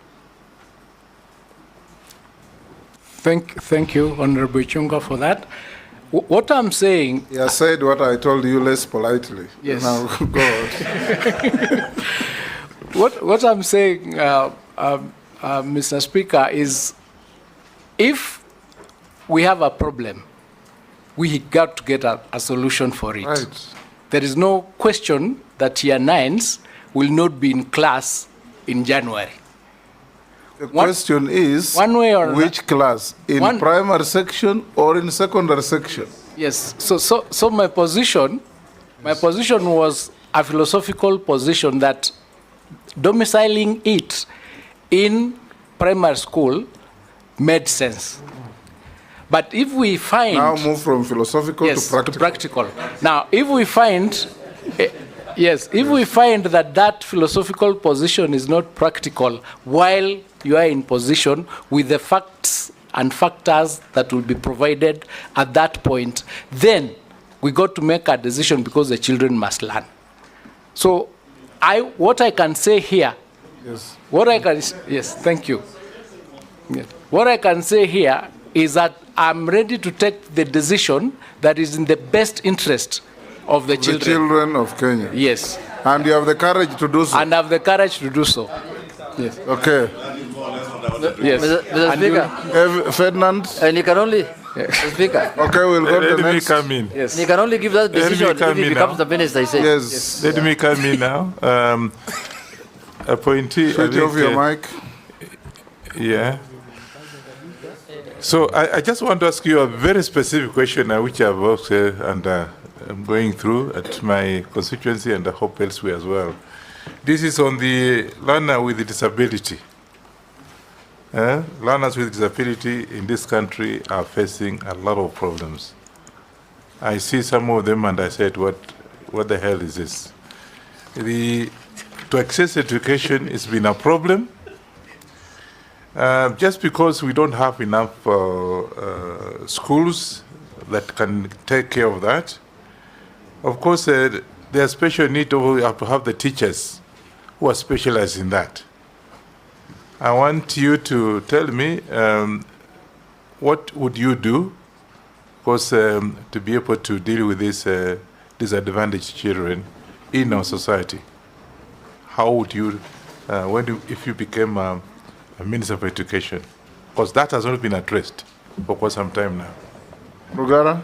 Thank you, Honorable Chunga, for that. What I'm saying... You said what I told you less politely. Yes. Now, go on. What I'm saying, Mr. Speaker, is if we have a problem, we got to get a solution for it. Right. There is no question that Year 9s will not be in class in January. The question is, one way or which class? In primary section or in secondary section? Yes. So my position was a philosophical position that domiciling it in primary school made sense. But if we find... Now move from philosophical to practical. Now, if we find... Yes, if we find that that philosophical position is not practical while you are in position with the facts and factors that will be provided at that point, then we got to make a decision because the children must learn. So what I can say here, yes, thank you. Yes. What I can say here is that I'm ready to take the decision that is in the best interest of the children. The children of Kenya. Yes. And you have the courage to do so. And have the courage to do so. Yes. Okay. Yes. Mr. Speaker. Ferdinand. And you can only, Mr. Speaker. Okay, we'll go to the next. Let me come in. Yes. You can only give that decision if he becomes the minister, he said. Yes. Let me come in now. Appointee. Switch off your mic. Yeah. So I just want to ask you a very specific question, which I've also I'm going through at my constituency and I hope elsewhere as well. This is on the learner with disability. Learners with disability in this country are facing a lot of problems. I see some of them and I said, what the hell is this? To access education has been a problem. Just because we don't have enough schools that can take care of that. Of course, there's special need to have the teachers who are specialized in that. I want you to tell me what would you do, because to be able to deal with these disadvantaged children in our society. How would you, if you became a Minister of Education? Because that has not been addressed for quite some time now. Rugara.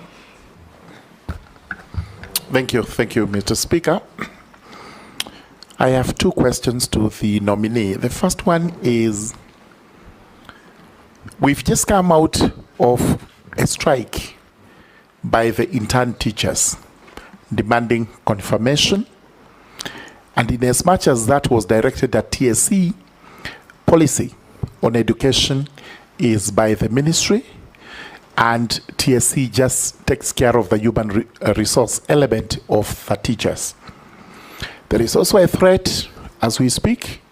Thank you, Mr. Speaker. I have two questions to the nominee. The first one is, we've just come out of a strike by the intern teachers demanding confirmation, and in as much as that was directed at TSC, policy on education is by the ministry, and TSC just takes care of the human resource element of the teachers. There is also a threat, as we speak,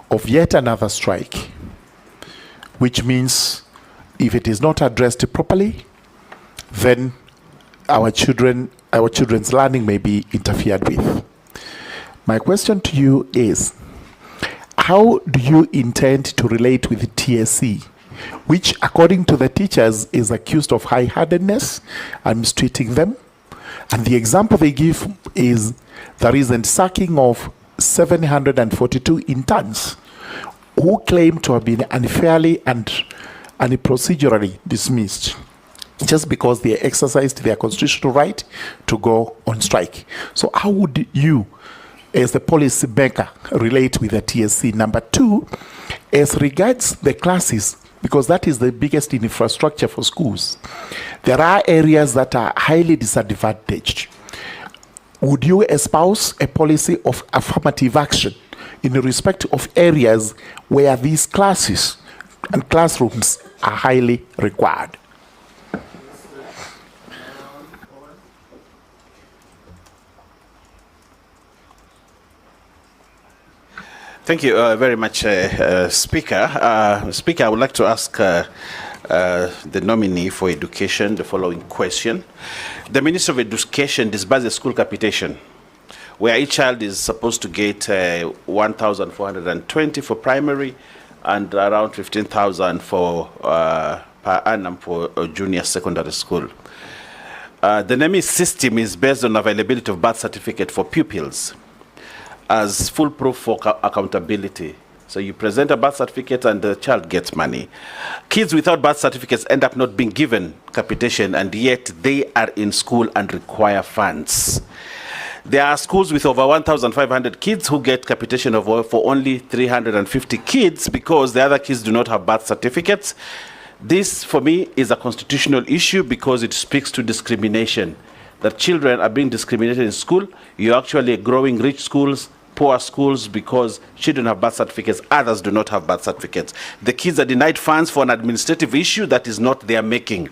of yet another strike, which means if it is not addressed properly, then our children's learning may be interfered with. My question to you is, how do you intend to relate with the TSC, which, according to the teachers, is accused of high-handedness and mistreating them? And the example they give is the recent sacking of 742 interns who claim to have been unfairly and procedurally dismissed just because they exercised their constitutional right to go on strike. So how would you, as the policy maker, relate with the TSC? Number two, as regards the classes, because that is the biggest infrastructure for schools, there are areas that are highly disadvantaged. Would you espouse a policy of affirmative action in respect of areas where these classes and classrooms are highly required? Thank you very much, Speaker. Speaker, I would like to ask the nominee for education the following question. The Minister of Education disburses school capitation, where each child is supposed to get 1,420 for primary and around 15,000 for per annum for junior secondary school. The NEMI system is based on availability of birth certificate for pupils as full proof for accountability. So you present a birth certificate and the child gets money. Kids without birth certificates end up not being given capitation, and yet they are in school and require funds. There are schools with over 1,500 kids who get capitation for only 350 kids because the other kids do not have birth certificates. This, for me, is a constitutional issue because it speaks to discrimination. That children are being discriminated in school. You're actually growing rich schools, poor schools, because children have birth certificates, others do not have birth certificates. The kids are denied funds for an administrative issue that is not their making.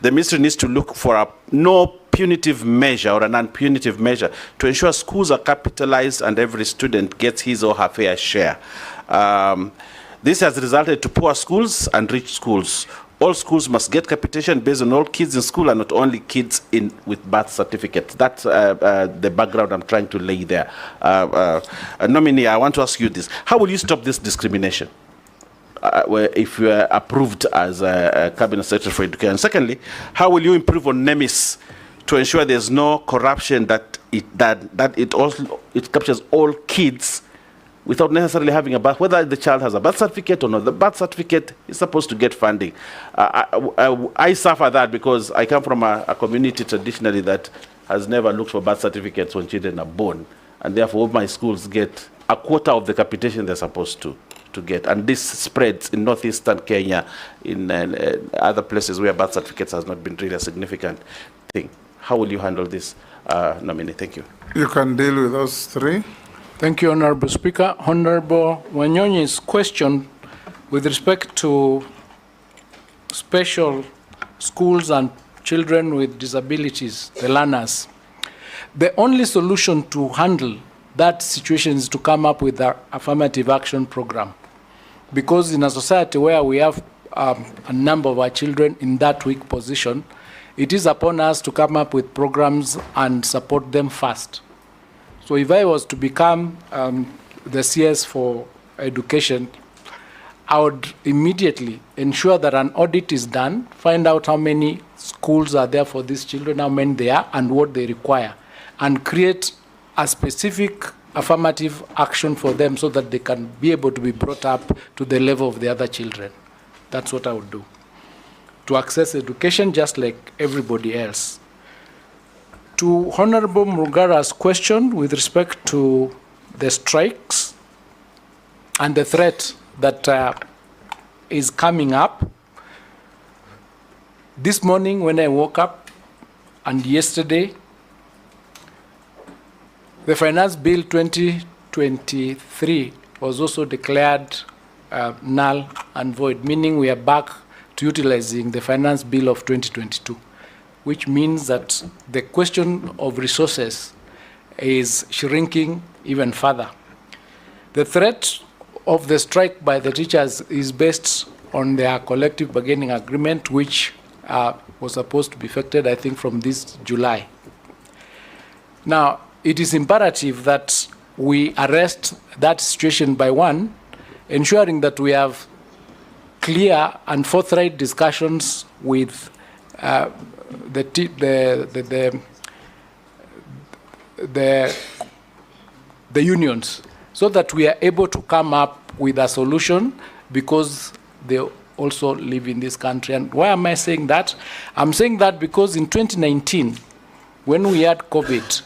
The ministry needs to look for a no punitive measure or a non-punitive measure to ensure schools are capitalized and every student gets his or her fair share. This has resulted to poor schools and rich schools. All schools must get capitation based on all kids in school and not only kids with birth certificates. That's the background I'm trying to lay there. Nominee, I want to ask you this. How will you stop this discrimination if you are approved as a Cabinet Secretary for Education? Secondly, how will you improve on NEMIS to ensure there's no corruption, that it captures all kids without necessarily having a birth, whether the child has a birth certificate or not? The birth certificate is supposed to get funding. I suffer that because I come from a community traditionally that has never looked for birth certificates when children are born, and therefore my schools get a quarter of the capitation they're supposed to get. And this spreads in northeastern Kenya, in other places where birth certificates has not been really a significant thing. How will you handle this, Nominee? Thank you. You can deal with those three. Thank you, Honorable Speaker. Honorable Wanyonyi's question with respect to special schools and children with disabilities, the learners. The only solution to handle that situation is to come up with an affirmative action program. Because in a society where we have a number of our children in that weak position, it is upon us to come up with programs and support them first. So if I was to become the CS for education, I would immediately ensure that an audit is done, find out how many schools are there for these children, how many they are, and what they require, and create a specific affirmative action for them so that they can be able to be brought up to the level of the other children. That's what I would do, to access education just like everybody else. To Honorable Mrugara's question with respect to the strikes and the threat that is coming up, this morning when I woke up and yesterday, the Finance Bill 2023 was also declared null and void, meaning we are back to utilizing the Finance Bill of 2022. Which means that the question of resources is shrinking even further. The threat of the strike by the teachers is based on their collective bargaining agreement, which was supposed to be effected, I think, from this July. Now, it is imperative that we arrest that situation by one, ensuring that we have clear and forthright discussions with the unions, so that we are able to come up with a solution, because they also live in this country. And why am I saying that? I'm saying that because in 2019, when we had COVID,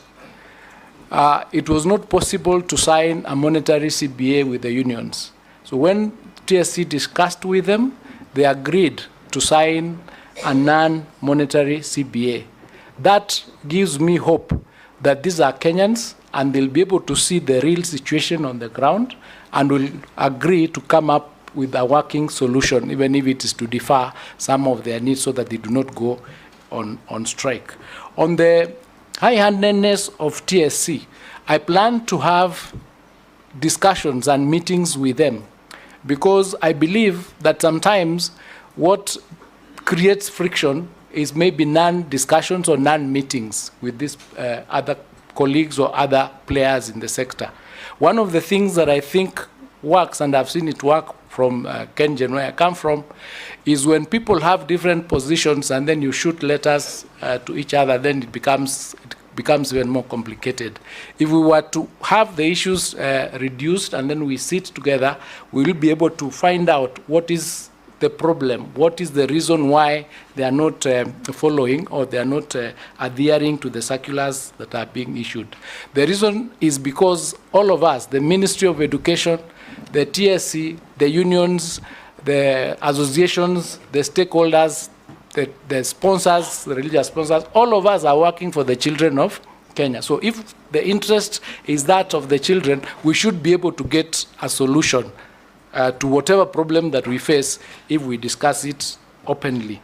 it was not possible to sign a monetary CBA with the unions. So when TSC discussed with them, they agreed to sign a non-monetary CBA. That gives me hope that these are Kenyans and they'll be able to see the real situation on the ground and will agree to come up with a working solution, even if it is to defer some of their needs so that they do not go on strike. On the high-handedness of TSC, I plan to have discussions and meetings with them, because I believe that sometimes what creates friction is maybe non-discussions or non-meetings with these other colleagues or other players in the sector. One of the things that I think works, and I've seen it work from Kenyan, where I come from, is when people have different positions and then you shoot letters to each other, then it becomes even more complicated. If we were to have the issues reduced and then we sit together, we will be able to find out what is the problem, what is the reason why they are not following or they are not adhering to the circulars that are being issued. The reason is because all of us, the Ministry of Education, the TSC, the unions, the associations, the stakeholders, the sponsors, the religious sponsors, all of us are working for the children of Kenya. So if the interest is that of the children, we should be able to get a solution to whatever problem that we face if we discuss it openly.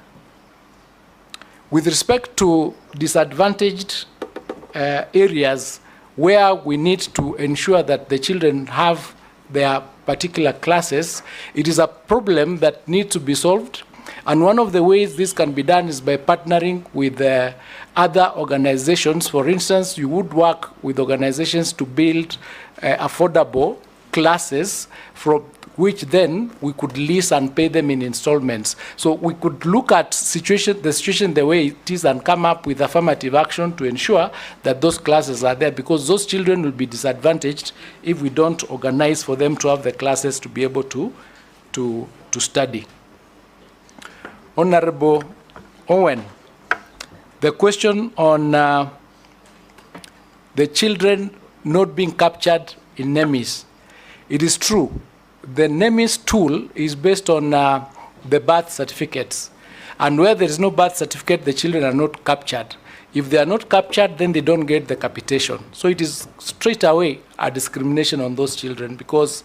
With respect to disadvantaged areas where we need to ensure that the children have their particular classes, it is a problem that needs to be solved. And one of the ways this can be done is by partnering with other organizations. For instance, you would work with organizations to build affordable classes from which then we could lease and pay them in installments. So we could look at the situation the way it is and come up with affirmative action to ensure that those classes are there, because those children will be disadvantaged if we don't organize for them to have the classes to be able to study. Honorable Owen, the question on the children not being captured in NEMIS. It is true. The NEMIS tool is based on the birth certificates. And where there is no birth certificate, the children are not captured. If they are not captured, then they don't get the capitation. So it is straight away a discrimination on those children, because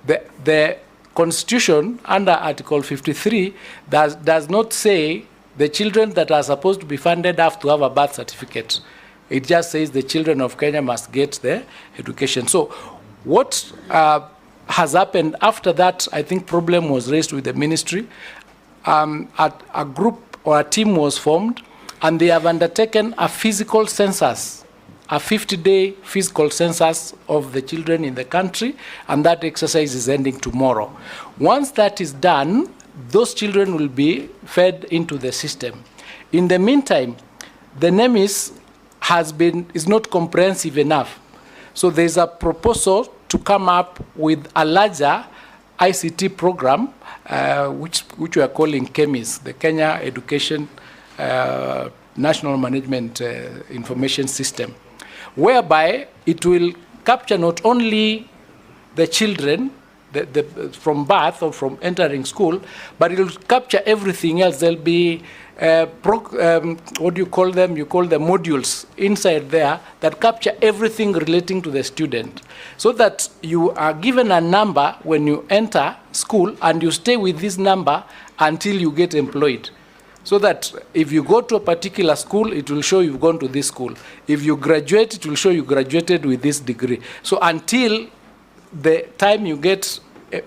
the Constitution under Article 53 does not say the children that are supposed to be funded have to have a birth certificate. It just says the children of Kenya must get their education. So what has happened after that, I think problem was raised with the ministry. A group or a team was formed, and they have undertaken a physical census, a 50-day physical census of the children in the country, and that exercise is ending tomorrow. Once that is done, those children will be fed into the system. In the meantime, the NEMIS is not comprehensive enough. So there's a proposal to come up with a larger ICT program, which we are calling KEMIS, the Kenya Education National Management Information System, whereby it will capture not only the children from birth or from entering school, but it will capture everything else. There'll be what do you call them? You call them modules inside there that capture everything relating to the student, so that you are given a number when you enter school, and you stay with this number until you get employed. So that if you go to a particular school, it will show you've gone to this school. If you graduate, it will show you graduated with this degree. So until the time you get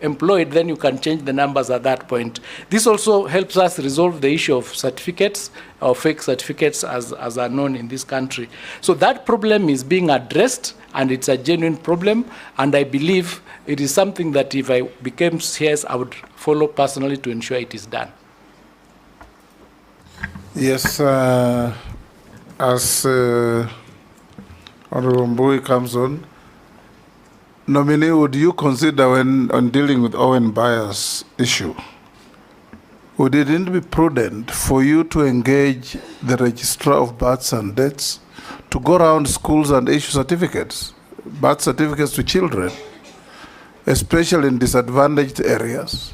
employed, then you can change the numbers at that point. This also helps us resolve the issue of certificates, or fake certificates as are known in this country. So that problem is being addressed, and it's a genuine problem, and I believe it is something that if I became CS, I would follow personally to ensure it is done. Yes, as Honorable Mbui comes on, Nominee, would you consider on dealing with Owen Byers' issue, would it not be prudent for you to engage the registrar of births and deaths to go around schools and issue certificates, birth certificates to children, especially in disadvantaged areas?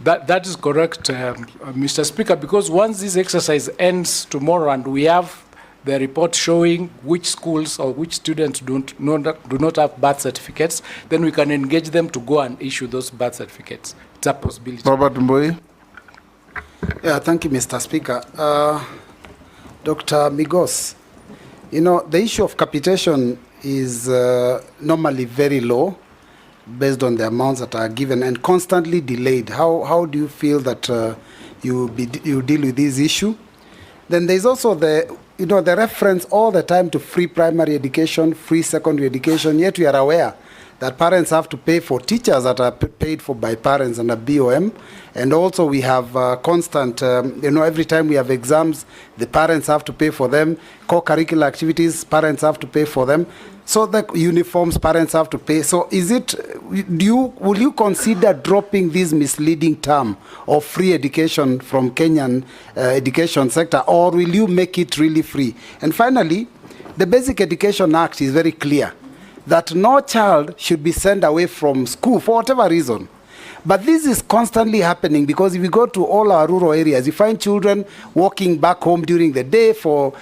That is correct, Mr. Speaker, because once this exercise ends tomorrow and we have the report showing which schools or which students do not have birth certificates, then we can engage them to go and issue those birth certificates. It's a possibility. Robert Mbui. Yeah, thank you, Mr. Speaker. Dr. Migos, you know, the issue of capitation is normally very low based on the amounts that are given and constantly delayed. How do you feel that you deal with this issue? Then there's also the reference all the time to free primary education, free secondary education, yet we are aware that parents have to pay for teachers that are paid for by parents under BOM. And also we have constant, every time we have exams, the parents have to pay for them. Co-curricular activities, parents have to pay for them. So the uniforms, parents have to pay. So will you consider dropping this misleading term of free education from Kenyan education sector, or will you make it really free? And finally, the Basic Education Act is very clear that no child should be sent away from school for whatever reason. But this is constantly happening, because if you go to all our rural areas, you find children walking back home during the day for,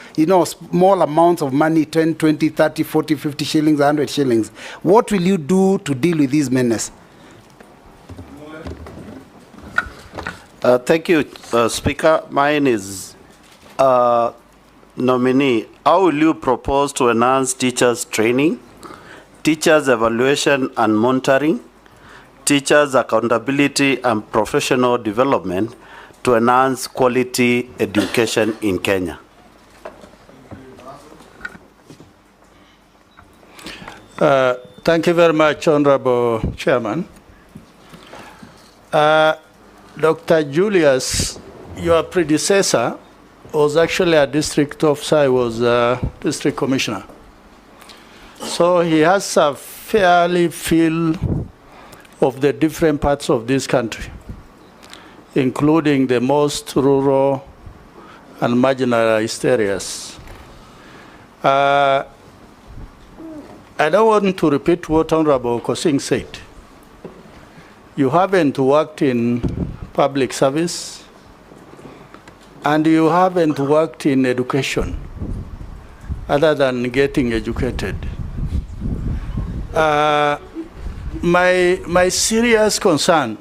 small amounts of money, 10, 20, 30, 40, 50 shillings, 100 shillings. What will you do to deal with this menace? Thank you, Speaker. Mine is nominee. How will you propose to enhance teachers' training, teachers' evaluation and monitoring, teachers' accountability and professional development to enhance quality education in Kenya? Thank you very much, Honorable Chairman. Dr. Julius, your predecessor was actually a district officer, he was a district commissioner. So he has a fairly feel of the different parts of this country, including the most rural and marginalized areas. I don't want to repeat what Honorable Kosing said. You haven't worked in public service, and you haven't worked in education, other than getting educated. My serious concern,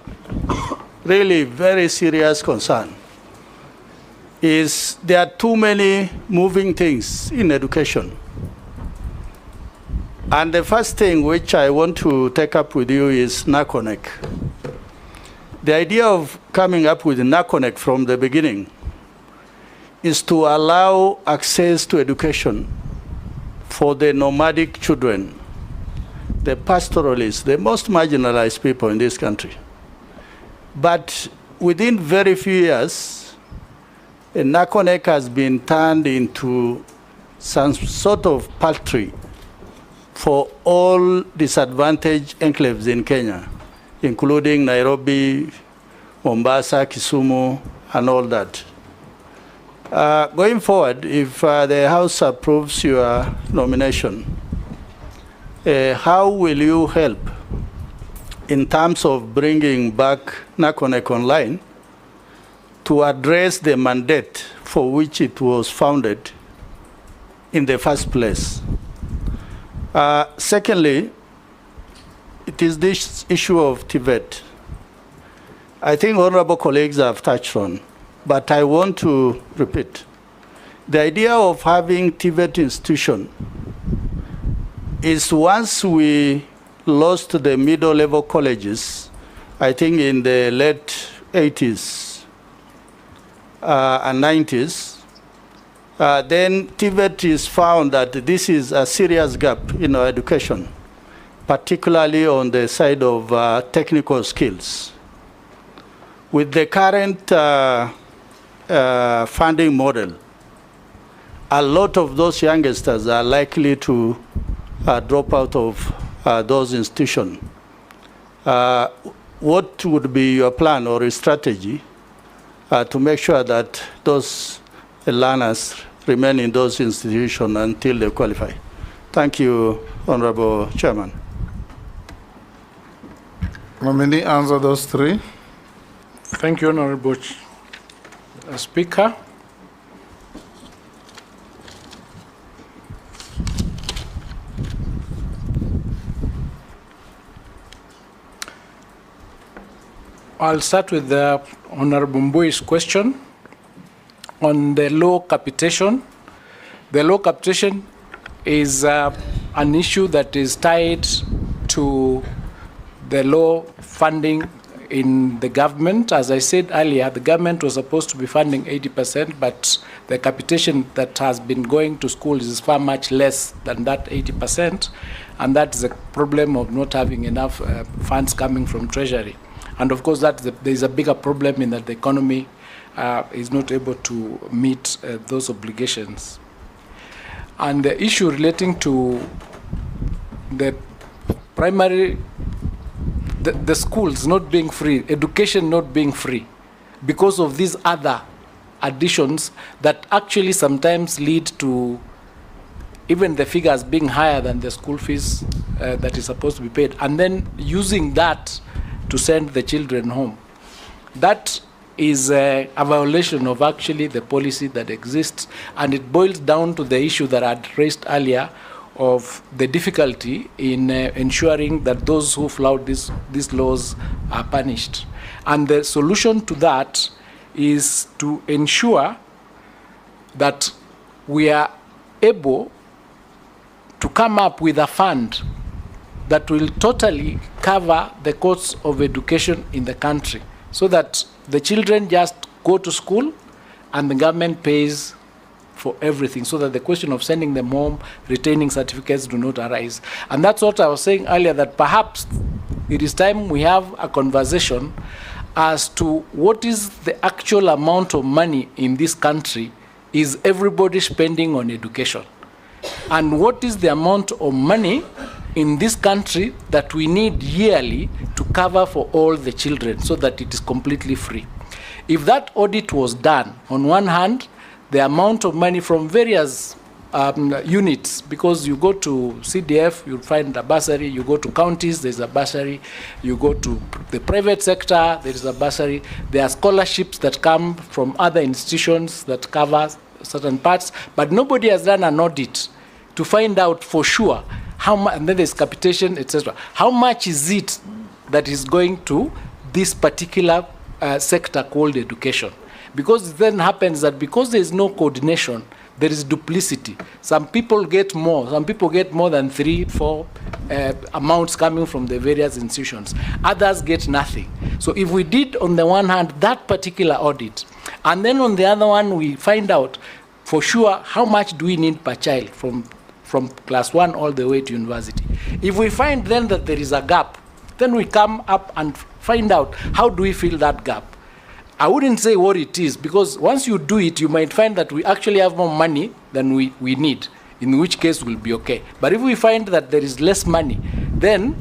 really very serious concern, is there are too many moving things in education. And the first thing which I want to take up with you is NACONEC. The idea of coming up with NACONEC from the beginning is to allow access to education for the nomadic children, the pastoralists, the most marginalized people in this country. But within very few years, NACONEC has been turned into some sort of paltry for all disadvantaged enclaves in Kenya, including Nairobi, Mombasa, Kisumu, and all that. Going forward, if the House approves your nomination, how will you help in terms of bringing back NACONEC online to address the mandate for which it was founded in the first place? Secondly, it is this issue of TVET. I think honorable colleagues have touched on, but I want to repeat. The idea of having TVET institution is once we lost the middle-level colleges, I think in the late 80s and 90s, then TVET is found that this is a serious gap in our education, particularly on the side of technical skills. With the current funding model, a lot of those youngsters are likely to drop out of those institutions. What would be your plan or a strategy to make sure that those learners remain in those institutions until they qualify? Thank you, Honorable Chairman. Nominee, answer those three. Thank you, Honorable Speaker. I'll start with the Honorable Mbui's question on the low capitation. The low capitation is an issue that is tied to the low funding in the government. As I said earlier, the government was supposed to be funding 80%, but the capitation that has been going to schools is far much less than that 80%, and that's the problem of not having enough funds coming from Treasury. And of course, there's a bigger problem in that the economy is not able to meet those obligations. And the issue relating to the primary, the schools not being free, education not being free, because of these other additions that actually sometimes lead to even the figures being higher than the school fees that is supposed to be paid, and then using that to send the children home. That is a violation of actually the policy that exists, and it boils down to the issue that I had raised earlier of the difficulty in ensuring that those who flout these laws are punished. And the solution to that is to ensure that we are able to come up with a fund that will totally cover the costs of education in the country, so that the children just go to school and the government pays for everything, so that the question of sending them home, retaining certificates do not arise. And that's what I was saying earlier, that perhaps it is time we have a conversation as to what is the actual amount of money in this country is everybody spending on education, and what is the amount of money in this country that we need yearly to cover for all the children, so that it is completely free. If that audit was done, on one hand, the amount of money from various units, because you go to CDF, you'll find a bursary, you go to counties, there's a bursary, you go to the private sector, there is a bursary, there are scholarships that come from other institutions that cover certain parts, but nobody has done an audit to find out for sure how much, and then there's capitation, etc. How much is it that is going to this particular sector called education? Because it then happens that because there is no coordination, there is duplicity. Some people get more. Some people get more than 3, 4 amounts coming from the various institutions. Others get nothing. So if we did, on the one hand, that particular audit, and then on the other one, we find out for sure how much do we need per child from class 1 all the way to university. If we find then that there is a gap, then we come up and find out how do we fill that gap. I wouldn't say what it is, because once you do it, you might find that we actually have more money than we need, in which case we'll be okay. But if we find that there is less money, then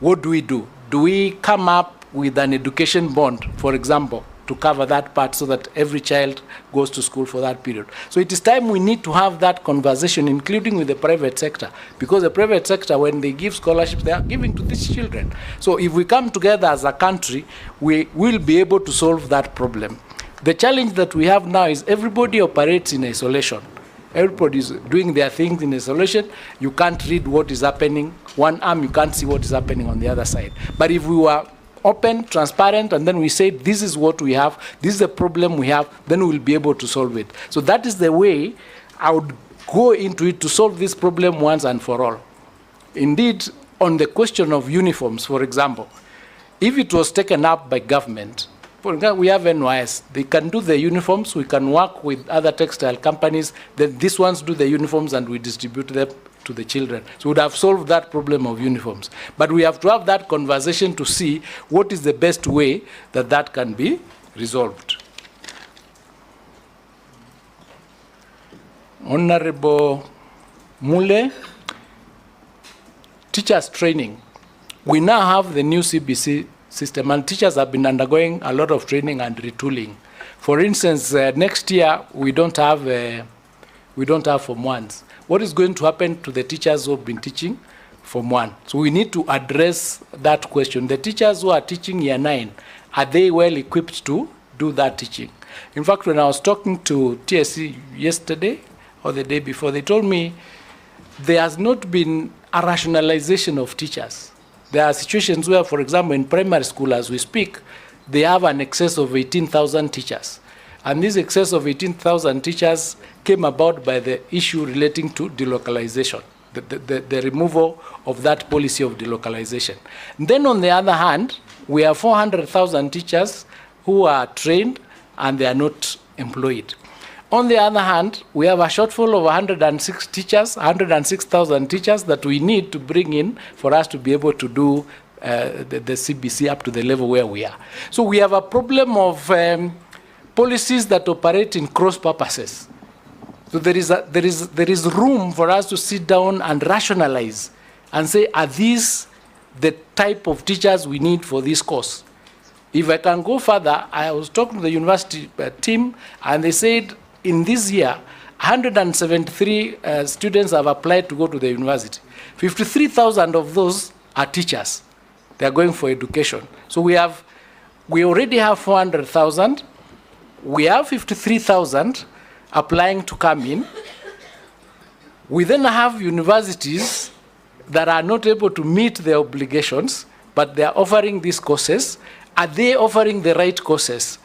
what do we do? Do we come up with an education bond, for example, to cover that part so that every child goes to school for that period? So it is time we need to have that conversation, including with the private sector, because the private sector, when they give scholarships, they are giving to these children. So if we come together as a country, we will be able to solve that problem. The challenge that we have now is everybody operates in isolation. Everybody is doing their things in isolation. You can't read what is happening. One arm, you can't see what is happening on the other side. But if we were open, transparent, and then we say, this is what we have, this is the problem we have, then we'll be able to solve it. So that is the way I would go into it, to solve this problem once and for all. Indeed, on the question of uniforms, for example, if it was taken up by government, for example, we have NYS, they can do the uniforms, we can work with other textile companies, then these ones do the uniforms and we distribute them to the children. So we would have solved that problem of uniforms. But we have to have that conversation to see what is the best way that that can be resolved. Honorable Mule, teachers training. We now have the new CBC system, and teachers have been undergoing a lot of training and retooling. For instance, next year we don't have Form 1s. What is going to happen to the teachers who have been teaching Form 1? So we need to address that question. The teachers who are teaching Year 9, are they well equipped to do that teaching? In fact, when I was talking to TSC yesterday or the day before, they told me there has not been a rationalization of teachers. There are situations where, for example, in primary school as we speak, they have an excess of 18,000 teachers. And this excess of 18,000 teachers came about by the issue relating to delocalization, the removal of that policy of delocalization. And then on the other hand, we have 400,000 teachers who are trained and they are not employed. On the other hand, we have a shortfall of 106 teachers, 106,000 teachers that we need to bring in for us to be able to do the CBC up to the level where we are. So we have a problem of policies that operate in cross purposes. So there is room for us to sit down and rationalize and say, are these the type of teachers we need for this course? If I can go further, I was talking to the university team, and they said in this year, 173 students have applied to go to the university. 53,000 of those are teachers. They are going for education. So we already have 400,000. We have 53,000 applying to come in. We then have universities that are not able to meet their obligations, but they are offering these courses. Are they offering the right courses?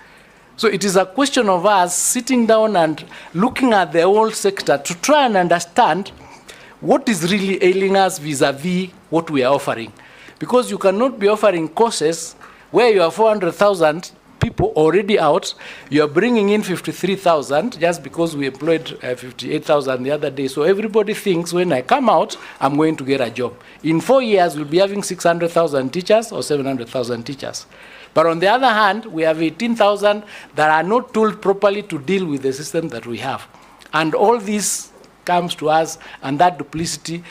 So it is a question of us sitting down and looking at the whole sector to try and understand what is really ailing us vis-a-vis what we are offering. Because you cannot be offering courses where you have 400,000 people already out, you are bringing in 53,000 just because we employed 58,000 the other day. So everybody thinks when I come out, I'm going to get a job. In 4 years, we'll be having 600,000 teachers or 700,000 teachers. But on the other hand, we have 18,000 that are not told properly to deal with the system that we have. And all this comes to us, and that duplicity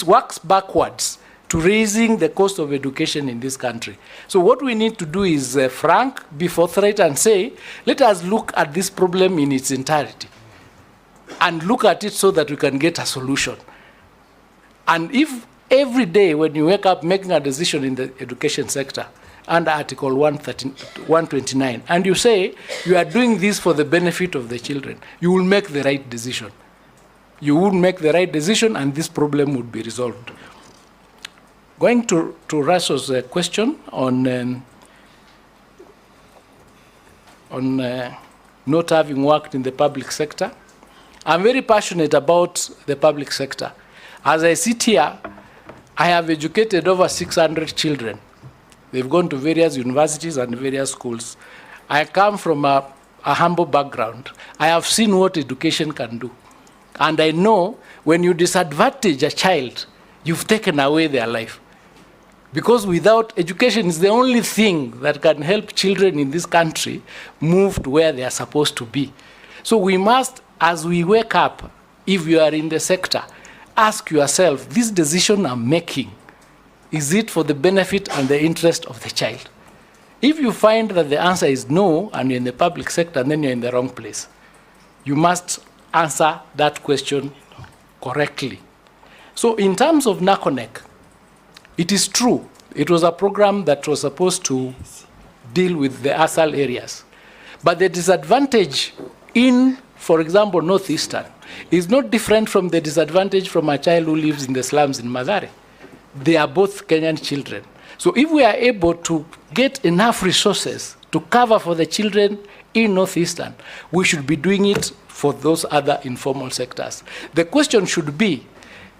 works backwards to raising the cost of education in this country. So what we need to do is frank, be forthright, and say, let us look at this problem in its entirety and look at it so that we can get a solution. And if every day when you wake up making a decision in the education sector under Article 129, and you say you are doing this for the benefit of the children, you will make the right decision. You would make the right decision and this problem would be resolved. Going to Russell's question on not having worked in the public sector, I'm very passionate about the public sector. As I sit here, I have educated over 600 children. They've gone to various universities and various schools. I come from a humble background. I have seen what education can do. And I know when you disadvantage a child, you've taken away their life. Because without education is the only thing that can help children in this country move to where they are supposed to be. So we must, as we wake up, if you are in the sector, ask yourself, this decision I'm making, is it for the benefit and the interest of the child? If you find that the answer is no, and you're in the public sector, then you're in the wrong place. You must answer that question correctly. So in terms of NACONEC, it is true, it was a program that was supposed to deal with the ASAL areas. But the disadvantage in, for example, Northeastern, is not different from the disadvantage from a child who lives in the slums in Mathare. They are both Kenyan children. So if we are able to get enough resources to cover for the children in Northeastern, we should be doing it for those other informal sectors. The question should be,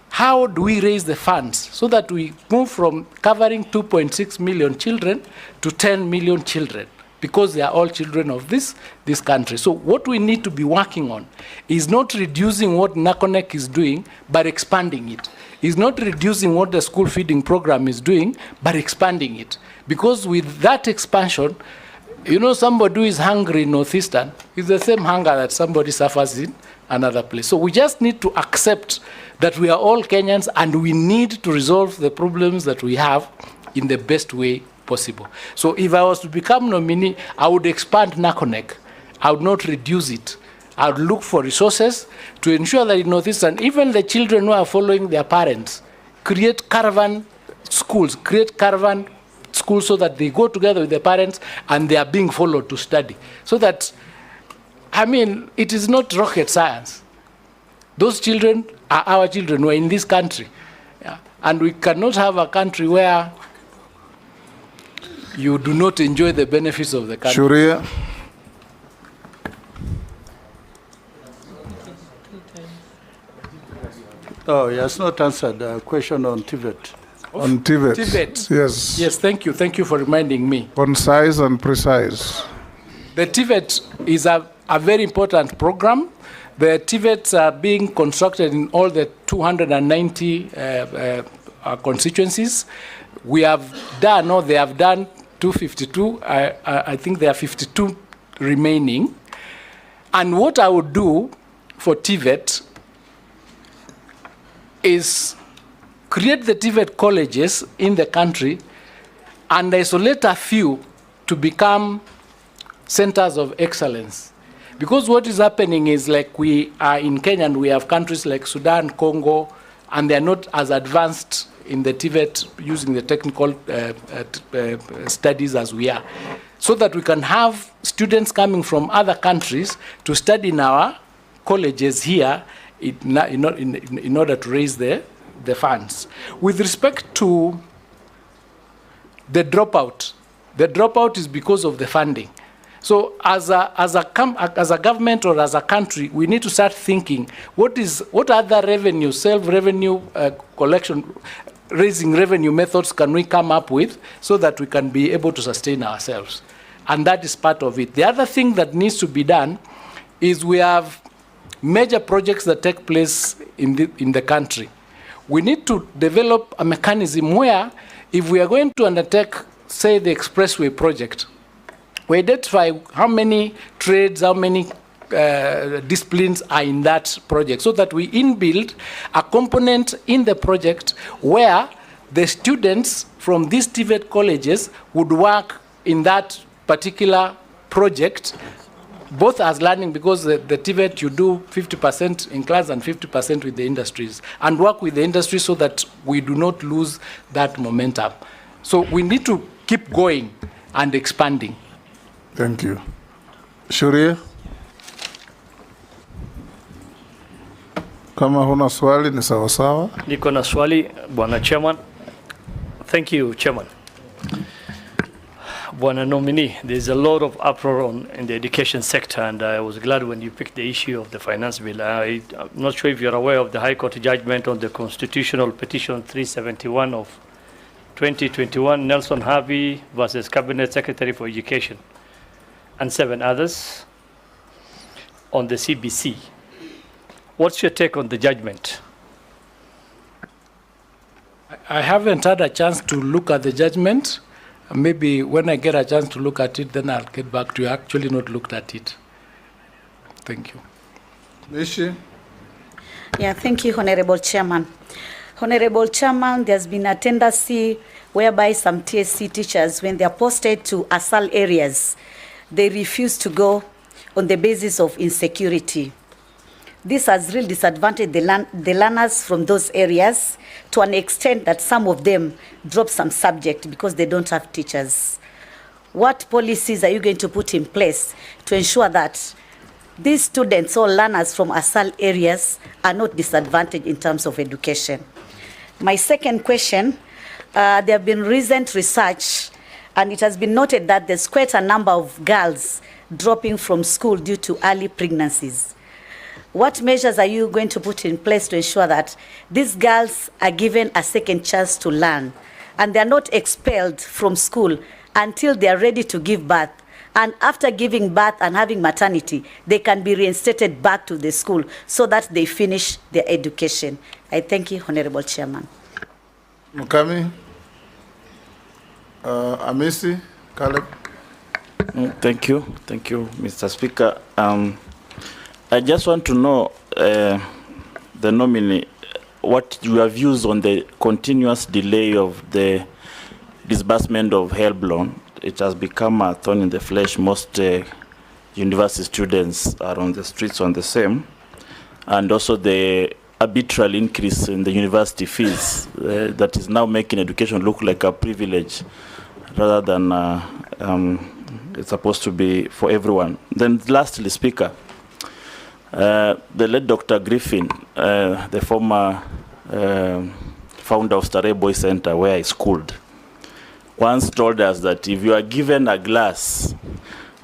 how do we raise the funds so that we move from covering 2.6 million children to 10 million children? Because they are all children of this country. So what we need to be working on is not reducing what NACONEC is doing, but expanding it. Is not reducing what the school feeding program is doing, but expanding it. Because with that expansion, you know, somebody who is hungry in Northeastern is the same hunger that somebody suffers in another place. So we just need to accept that we are all Kenyans and we need to resolve the problems that we have in the best way possible. So if I was to become nominee, I would expand NACONEC. I would not reduce it. I would look for resources to ensure that in Northeastern, even the children who are following their parents, create caravan schools so that they go together with their parents and they are being followed to study. So that, I mean, it is not rocket science. Those children are our children who are in this country. Yeah. And we cannot have a country where you do not enjoy the benefits of the country. Shuria. Oh, he has not answered the question on TVET. On TVET. TVET. Yes. Yes, thank you. Thank you for reminding me. Concise and precise. The TVET is a very important program. The TVETs are being constructed in all the 290 constituencies. We have done, or they have done 252. I think there are 52 remaining. And what I would do for TVET is create the TVET colleges in the country and isolate a few to become centers of excellence. Because what is happening is, like, we are in Kenya and we have countries like Sudan, Congo, and they are not as advanced in the TVET using the technical studies as we are. So that we can have students coming from other countries to study in our colleges here in order to raise the funds. With respect to the dropout is because of the funding. So as a government or as a country, we need to start thinking what other revenue, self-revenue collection, raising revenue methods can we come up with so that we can be able to sustain ourselves. And that is part of it. The other thing that needs to be done is we have major projects that take place in the country. We need to develop a mechanism where if we are going to undertake, say, the expressway project, we identify how many trades, how many disciplines are in that project, so that we inbuild a component in the project where the students from these TVET colleges would work in that particular project, both as learning, because the TVET you do 50% in class and 50% with the industries, and work with the industry so that we do not lose that momentum. So we need to keep going and expanding. Thank you. Shuria? Kama huna swali ni sawa sawa. Niko na swali, Bwana Chairman. Thank you, Chairman. Bwana Nominee, there's a lot of uproar in the education sector, and I was glad when you picked the issue of the finance bill. I'm not sure if you're aware of the High Court judgment on the constitutional petition 371 of 2021, Nelson Harvey versus Cabinet Secretary for Education, and 7 others on the CBC. What's your take on the judgment? I haven't had a chance to look at the judgment. Maybe when I get a chance to look at it, then I'll get back to you. I actually not looked at it. Thank you. Mishi? Yeah, thank you, Honorable Chairman. Honorable Chairman, there's been a tendency whereby some TSC teachers, when they are posted to ASAL areas, they refuse to go on the basis of insecurity. This has really disadvantaged the learners from those areas to an extent that some of them drop some subject because they don't have teachers. What policies are you going to put in place to ensure that these students or learners from ASAL areas are not disadvantaged in terms of education? My second question, there have been recent research, and it has been noted that there's quite a number of girls dropping from school due to early pregnancies. What measures are you going to put in place to ensure that these girls are given a second chance to learn and they are not expelled from school until they are ready to give birth? And after giving birth and having maternity, they can be reinstated back to the school so that they finish their education. I thank you, Honorable Chairman. Mukami? Amisi? Caleb? Thank you, Mr. Speaker. I just want to know, the nominee, what your views on the continuous delay of the disbursement of HELB loan. It has become a thorn in the flesh. Most university students are on the streets on the same, and also the arbitrary increase in the university fees that is now making education look like a privilege rather than it's supposed to be for everyone. Then lastly, Speaker, the late Dr. Griffin, the former founder of Starehe Boys Center, where I schooled, once told us that if you are given a glass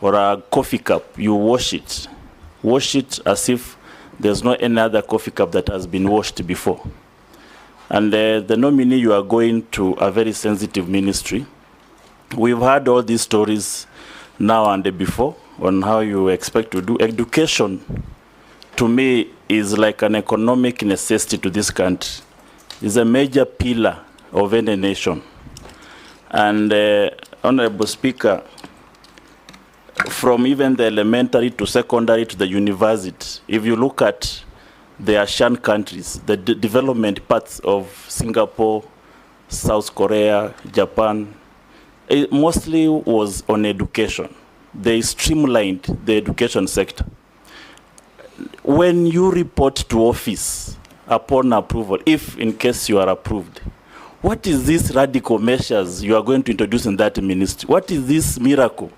or a coffee cup, you wash it as if there's no any other coffee cup that has been washed before. And the nominee, you are going to a very sensitive ministry. We've heard all these stories now and before on how you expect to do. Education, to me, is like an economic necessity to this country. It's a major pillar of any nation. And Honorable Speaker, from even the elementary to secondary to the university, if you look at the ASEAN countries, the development parts of Singapore, South Korea, Japan, it mostly was on education. They streamlined the education sector. When you report to office upon approval, if in case you are approved, what is these radical measures you are going to introduce in that ministry? What is this miracle?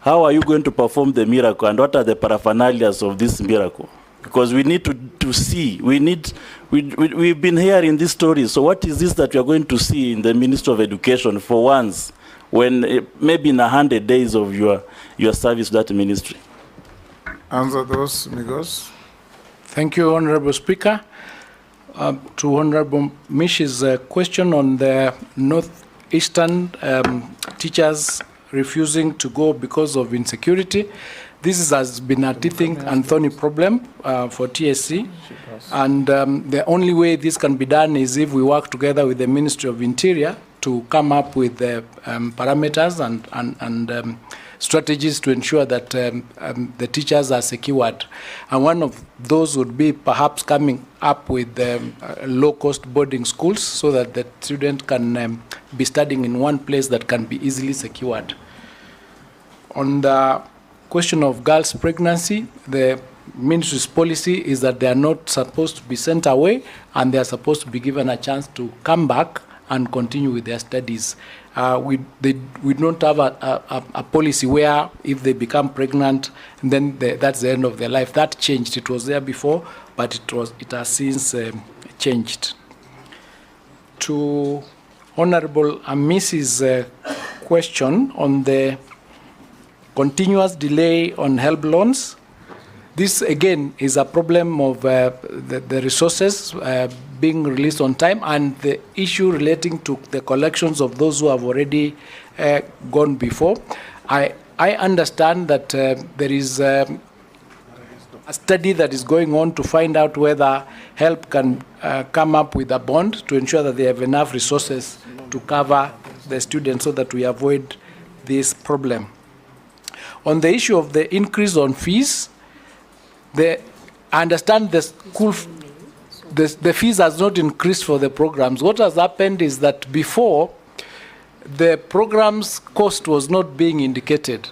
How are you going to perform the miracle, and what are the paraphernalias of this miracle? because we need to see. We've been hearing these stories. So what is this that we are going to see in the Ministry of Education for once, when maybe in 100 days of your service to that ministry? Answer those, Migos. Thank you, Honorable Speaker. To Honorable Mish's question on the northeastern teachers refusing to go because of insecurity, this has been a teething and thorny problem for TSC, and the only way this can be done is if we work together with the Ministry of Interior to come up with the parameters and strategies to ensure that the teachers are secured. And one of those would be perhaps coming up with low-cost boarding schools so that the student can be studying in one place that can be easily secured. On the question of girls' pregnancy, the ministry's policy is that they are not supposed to be sent away, and they are supposed to be given a chance to come back and continue with their studies. We don't have a policy where if they become pregnant, then that's the end of their life. That changed. It was there before, but it has since changed. To Honorable Mrs. Question on the continuous delay on HELB loans, this again is a problem of the resources being released on time, and the issue relating to the collections of those who have already gone before. I understand that there is a study that is going on to find out whether HELB can come up with a bond to ensure that they have enough resources to cover the students so that we avoid this problem. On the issue of the increase on fees, I understand the fees has not increased for the programs. What has happened is that before, the program's cost was not being indicated.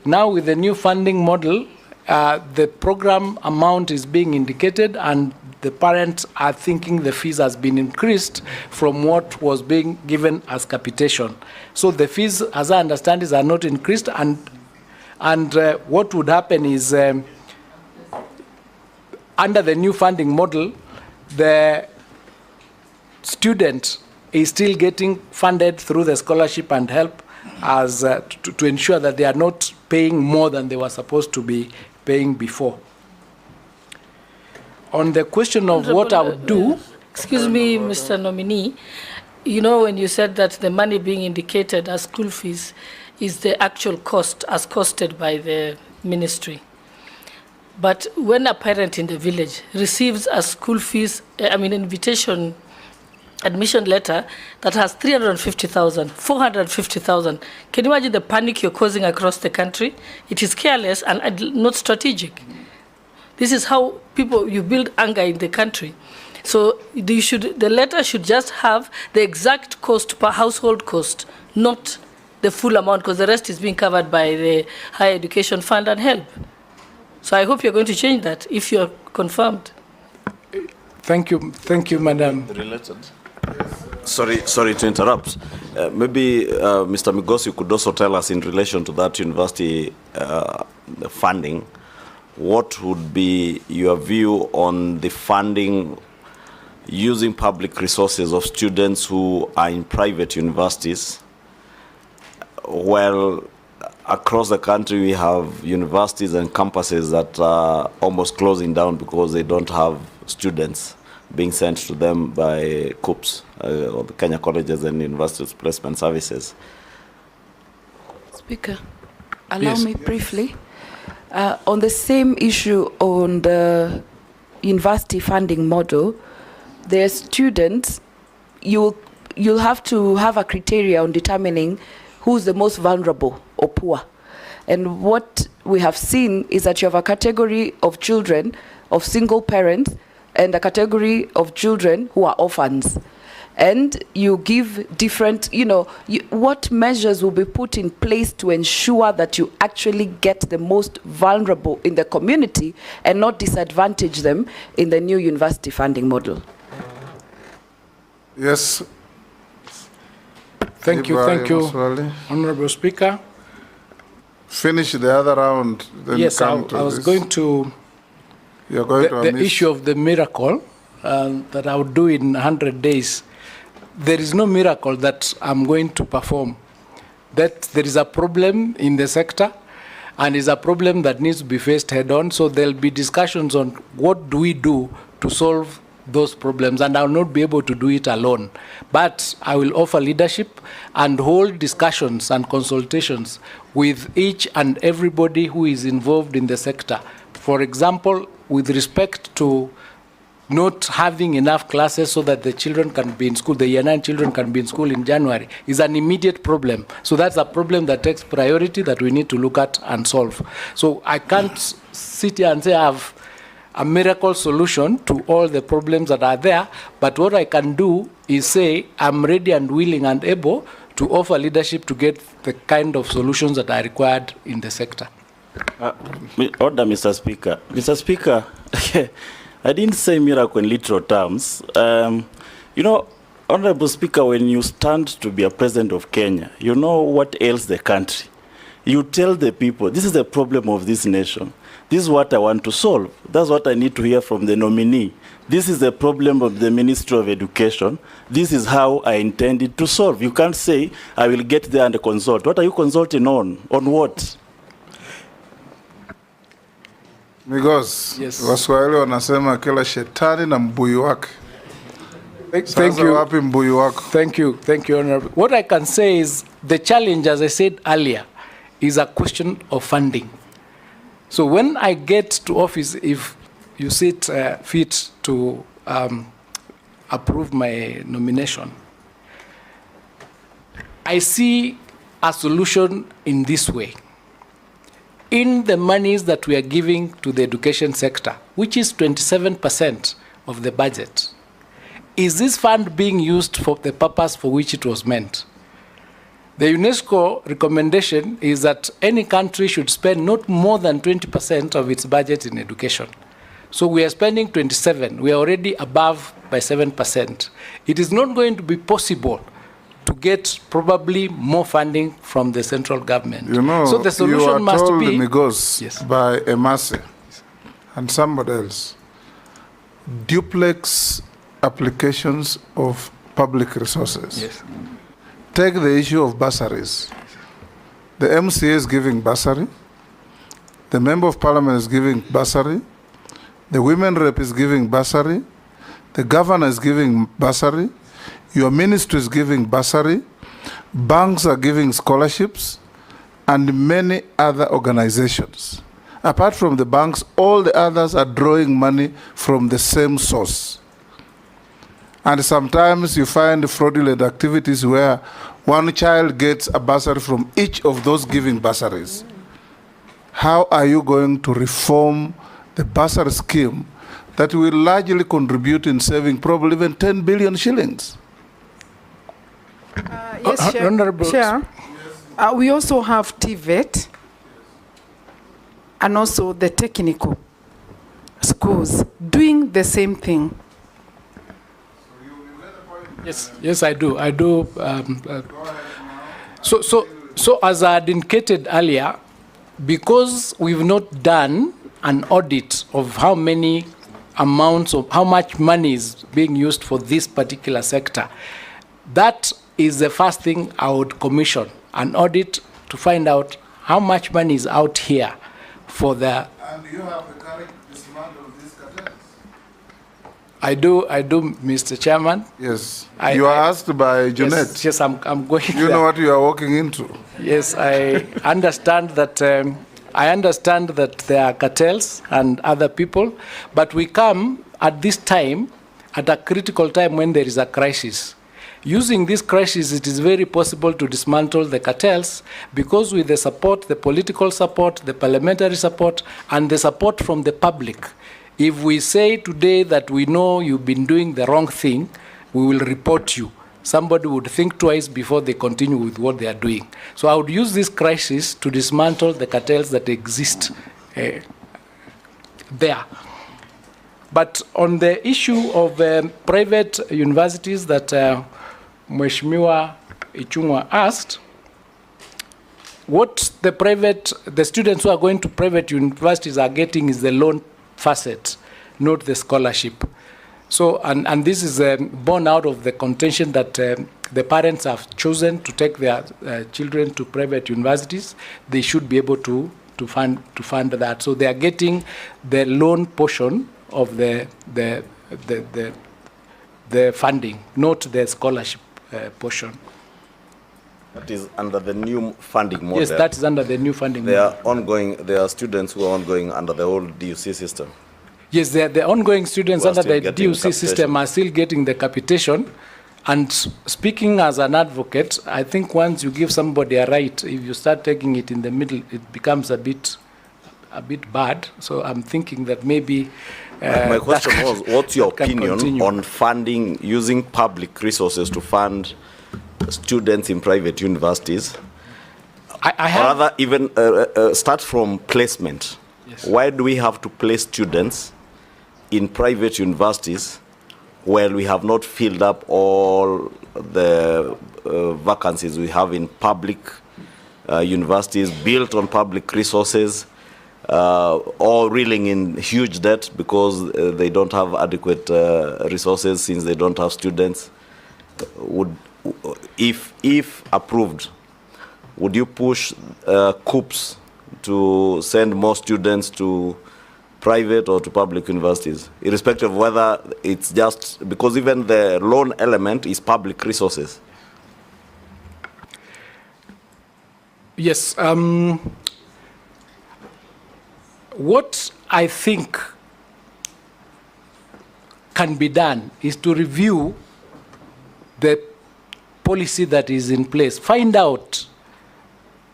Now with the new funding model, the program amount is being indicated, and the parents are thinking the fees has been increased from what was being given as capitation. So the fees, as I understand it, are not increased, and what would happen is under the new funding model, the student is still getting funded through the scholarship and help as to ensure that they are not paying more than they were supposed to be paying before. On the question of what I would do... Excuse me, Mr. Nominee. You know, when you said that the money being indicated as school fees is the actual cost as costed by the ministry. But when a parent in the village receives a school fees, invitation admission letter that has 350,000, 450,000, can you imagine the panic you're causing across the country? It is careless and not strategic. This is how you build anger in the country. So the letter should just have the exact cost per household cost, not the full amount, because the rest is being covered by the Higher Education Fund and HELP. So I hope you're going to change that if you're confirmed. Thank you, Madam. Related. Sorry to interrupt. Maybe Mr. Migos, you could also tell us in relation to that university funding, what would be your view on the funding using public resources of students who are in private universities? Well, across the country, we have universities and campuses that are almost closing down because they don't have students being sent to them by COUPS, or the Kenya Colleges and Universities Placement Services. Speaker, allow me briefly. On the same issue on the university funding model, the students, you'll have to have a criteria on determining who's the most vulnerable or poor. And what we have seen is that you have a category of children of single parents and a category of children who are orphans. And you give different, what measures will be put in place to ensure that you actually get the most vulnerable in the community and not disadvantage them in the new university funding model? Yes. Thank you, Honorable Speaker. Finish the other round, then yes, come to I was this. going to You're going to the issue of the miracle that I would do in 100 days, there is no miracle that I'm going to perform. That there is a problem in the sector, and is a problem that needs to be faced head on. So there'll be discussions on what do we do to solve those problems, and I'll not be able to do it alone. But I will offer leadership and hold discussions and consultations with each and everybody who is involved in the sector. For example, with respect to not having enough classes so that the children can be in school, the year 9 children can be in school in January, is an immediate problem. So that's a problem that takes priority that we need to look at and solve. So I can't sit here and say I have a miracle solution to all the problems that are there, but what I can do is say I'm ready and willing and able to offer leadership to get the kind of solutions that are required in the sector. Order, Mr. Speaker. Mr. Speaker, I didn't say miracle in literal terms. You know, Honorable Speaker, when you stand to be a president of Kenya, you know what ails the country. You tell the people, this is the problem of this nation. This is what I want to solve. That's what I need to hear from the nominee. This is the problem of the Ministry of Education. This is how I intended to solve. You can't say, I will get there and consult. What are you consulting on? On what? Because yes. Waswahili wanasema kila shetani na mbuyu wake. Thank you. Wapi mbuyu wako? Thank you, Honorable. What I can say is the challenge, as I said earlier, is a question of funding. So when I get to office, if you sit fit to approve my nomination, I see a solution in this way. In the monies that we are giving to the education sector, which is 27% of the budget, is this fund being used for the purpose for which it was meant? The UNESCO recommendation is that any country should spend not more than 20% of its budget in education. So we are spending 27. We are already above by 7%. It is not going to be possible to get probably more funding from the central government. You know, so the solution you are must told be Migos yes. by Emase and somebody else, duplex applications of public resources. Yes. Take the issue of bursaries. The MCA is giving bursary. The Member of Parliament is giving bursary. The Women Rep is giving bursary. The Governor is giving bursary. Your ministry is giving bursary. Banks are giving scholarships, and many other organizations. Apart from the banks, all the others are drawing money from the same source. And sometimes you find fraudulent activities where one child gets a bursary from each of those giving bursaries. How are you going to reform the bursary scheme that will largely contribute in saving probably even 10 billion shillings? Yes, Chair. Honorable. Chair, we also have TVET and also the technical schools doing the same thing. Yes, I do. So as I had indicated earlier, because we've not done an audit of how many amounts of how much money is being used for this particular sector, that is the first thing I would commission, an audit to find out how much money is out here for the... And you have the correct dismantle of these cartels? I do, Mr. Chairman. Yes. You are asked by Junet. Yes, I'm going You there. know what you are walking into. Yes, I understand that there are cartels and other people, but we come at this time, at a critical time when there is a crisis. Using this crisis, it is very possible to dismantle the cartels because with the support, the political support, the parliamentary support, and the support from the public, if we say today that we know you've been doing the wrong thing, we will report you. Somebody would think twice before they continue with what they are doing. So I would use this crisis to dismantle the cartels that exist there. But on the issue of private universities that Mheshimiwa Ichung'wa asked, what the students who are going to private universities are getting is the loan facet, not the scholarship. So, and this is born out of the contention that the parents have chosen to take their children to private universities. They should be able to fund that. So they are getting the loan portion of the funding, not the scholarship portion. That is under the new funding model. Yes, that is under the new funding model. There are students who are ongoing under the old DUC system. Yes, the ongoing students under the DUC system are still getting the capitation. And speaking as an advocate, I think once you give somebody a right, if you start taking it in the middle, it becomes a bit bad. So I'm thinking that maybe... My question was, what's your opinion on funding, using public resources to fund students in private universities? Or rather, even start from placement. Yes. Why do we have to place students in private universities where we have not filled up all the vacancies we have in public universities built on public resources, or reeling in huge debt because they don't have adequate resources since they don't have students? If approved, would you push COOPs to send more students to private or to public universities, irrespective of whether it's just, because even the loan element is public resources? Yes. What I think can be done is to review the policy that is in place. Find out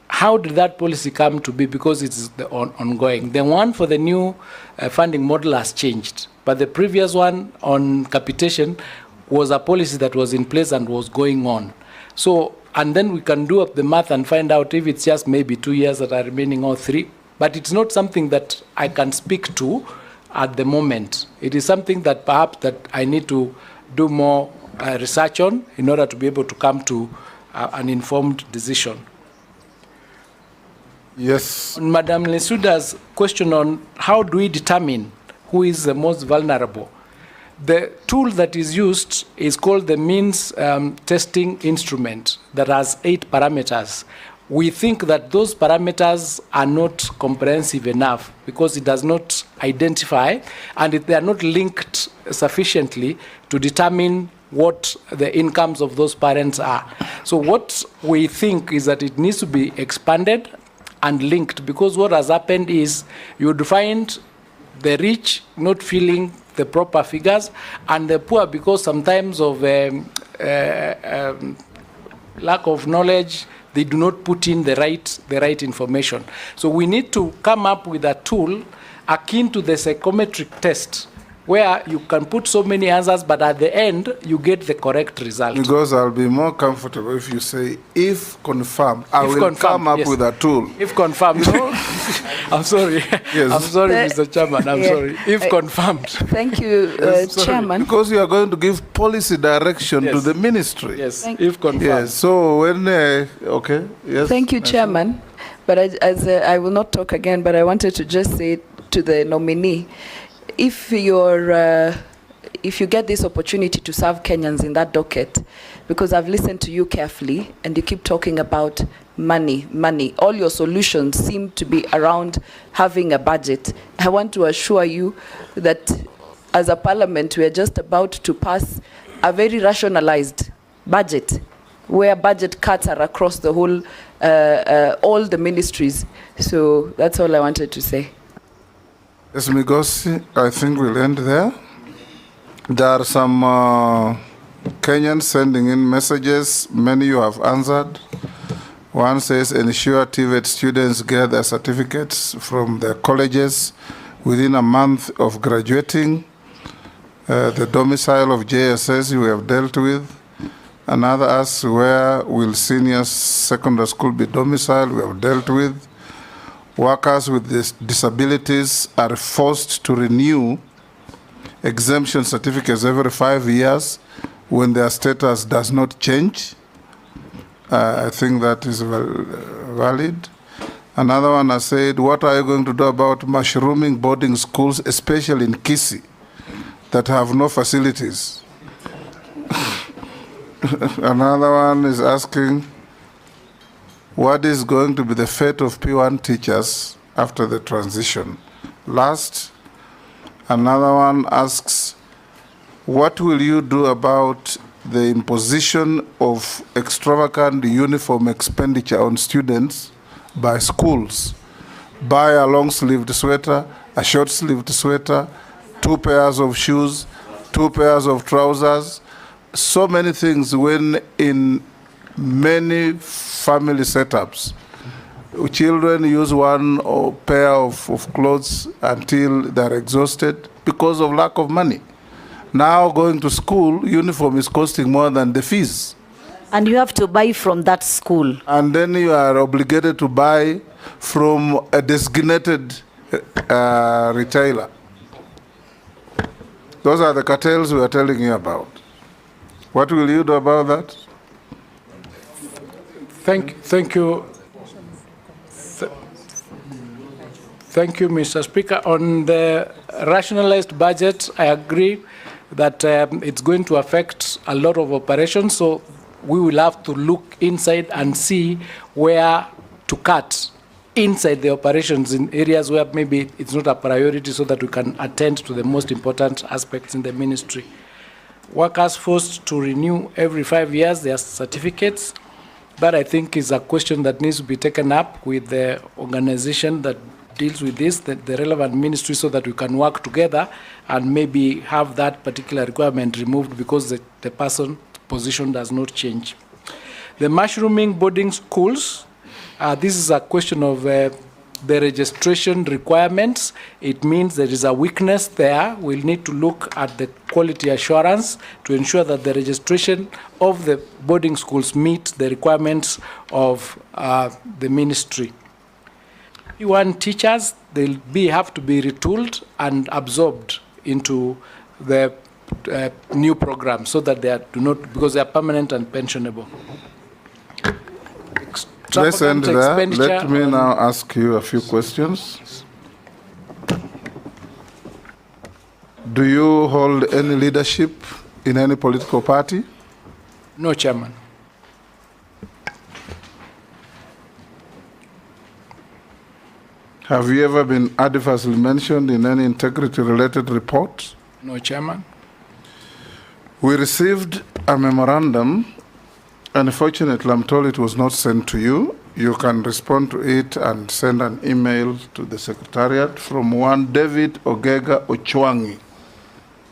how did that policy come to be, because it's ongoing. The one for the new funding model has changed, but the previous one on capitation was a policy that was in place and was going on. So, and then we can do up the math and find out if it's just maybe 2 years that are remaining or 3. But it's not something that I can speak to at the moment. It is something that perhaps that I need to do more research on in order to be able to come to an informed decision. Yes. On Madam Lesuda's question on how do we determine who is the most vulnerable, the tool that is used is called the means testing instrument that has 8 parameters. We think that those parameters are not comprehensive enough because it does not identify and they are not linked sufficiently to determine what the incomes of those parents are. So what we think is that it needs to be expanded and linked, because what has happened is you would find the rich not filling the proper figures and the poor, because sometimes of lack of knowledge, they do not put in the right information. So we need to come up with a tool akin to the psychometric test, where you can put so many answers, but at the end, you get the correct result. Because I'll be more comfortable if you say, if confirmed, I will come up with a tool. If confirmed. I'm sorry. Yes. I'm sorry, Mr. Chairman. I'm sorry. If confirmed. Thank you, Chairman. Because you are going to give policy direction to the ministry. Yes, if confirmed. Yes, so when, okay, yes. Thank you, Chairman. But I will not talk again, but I wanted to just say to the nominee, if you get this opportunity to serve Kenyans in that docket, because I've listened to you carefully and you keep talking about money. All your solutions seem to be around having a budget. I want to assure you that as a parliament, we are just about to pass a very rationalized budget, where budget cuts are across the whole, all the ministries. So that's all I wanted to say. Yes, Migosi, I think we'll end there. There are some Kenyans sending in messages. Many you have answered. One says, ensure TVET students get their certificates from their colleges within a month of graduating. The domicile of JSS we have dealt with. Another asks, where will senior secondary school be domiciled? We have dealt with. Workers with disabilities are forced to renew exemption certificates every 5 years when their status does not change. I think that is valid. Another one has said, what are you going to do about mushrooming boarding schools, especially in Kisii, that have no facilities? Another one is asking, what is going to be the fate of P1 teachers after the transition? Last, another one asks, what will you do about the imposition of extravagant uniform expenditure on students by schools? Buy a long-sleeved sweater, a short-sleeved sweater, 2 pairs of shoes, 2 pairs of trousers, so many things, when in many family setups, children use one pair of clothes until they're exhausted because of lack of money. Now going to school, uniform is costing more than the fees. And you have to buy from that school. And then you are obligated to buy from a designated retailer. Those are the cartels we are telling you about. What will you do about that? Thank you. Thank you, Mr. Speaker. On the rationalized budget, I agree that it's going to affect a lot of operations, so we will have to look inside and see where to cut inside the operations in areas where maybe it's not a priority, so that we can attend to the most important aspects in the ministry. Workers forced to renew every 5 years their certificates. That, I think, is a question that needs to be taken up with the organization that deals with this, the relevant ministry, so that we can work together and maybe have that particular requirement removed because the person's position does not change. The mushrooming boarding schools, this is a question of the registration requirements. It means there is a weakness there. We'll need to look at the quality assurance to ensure that the registration of the boarding schools meet the requirements of the ministry. P1 teachers, they'll have to be retooled and absorbed into the new program, so that they do not, because they are permanent and pensionable. Let's end there. Let me now ask you a few questions. Do you hold any leadership in any political party? No, Chairman. Have you ever been adversely mentioned in any integrity-related report? No, Chairman. We received a memorandum. Unfortunately, I'm told it was not sent to you. You can respond to it and send an email to the Secretariat from one David Ogega Ochwangi.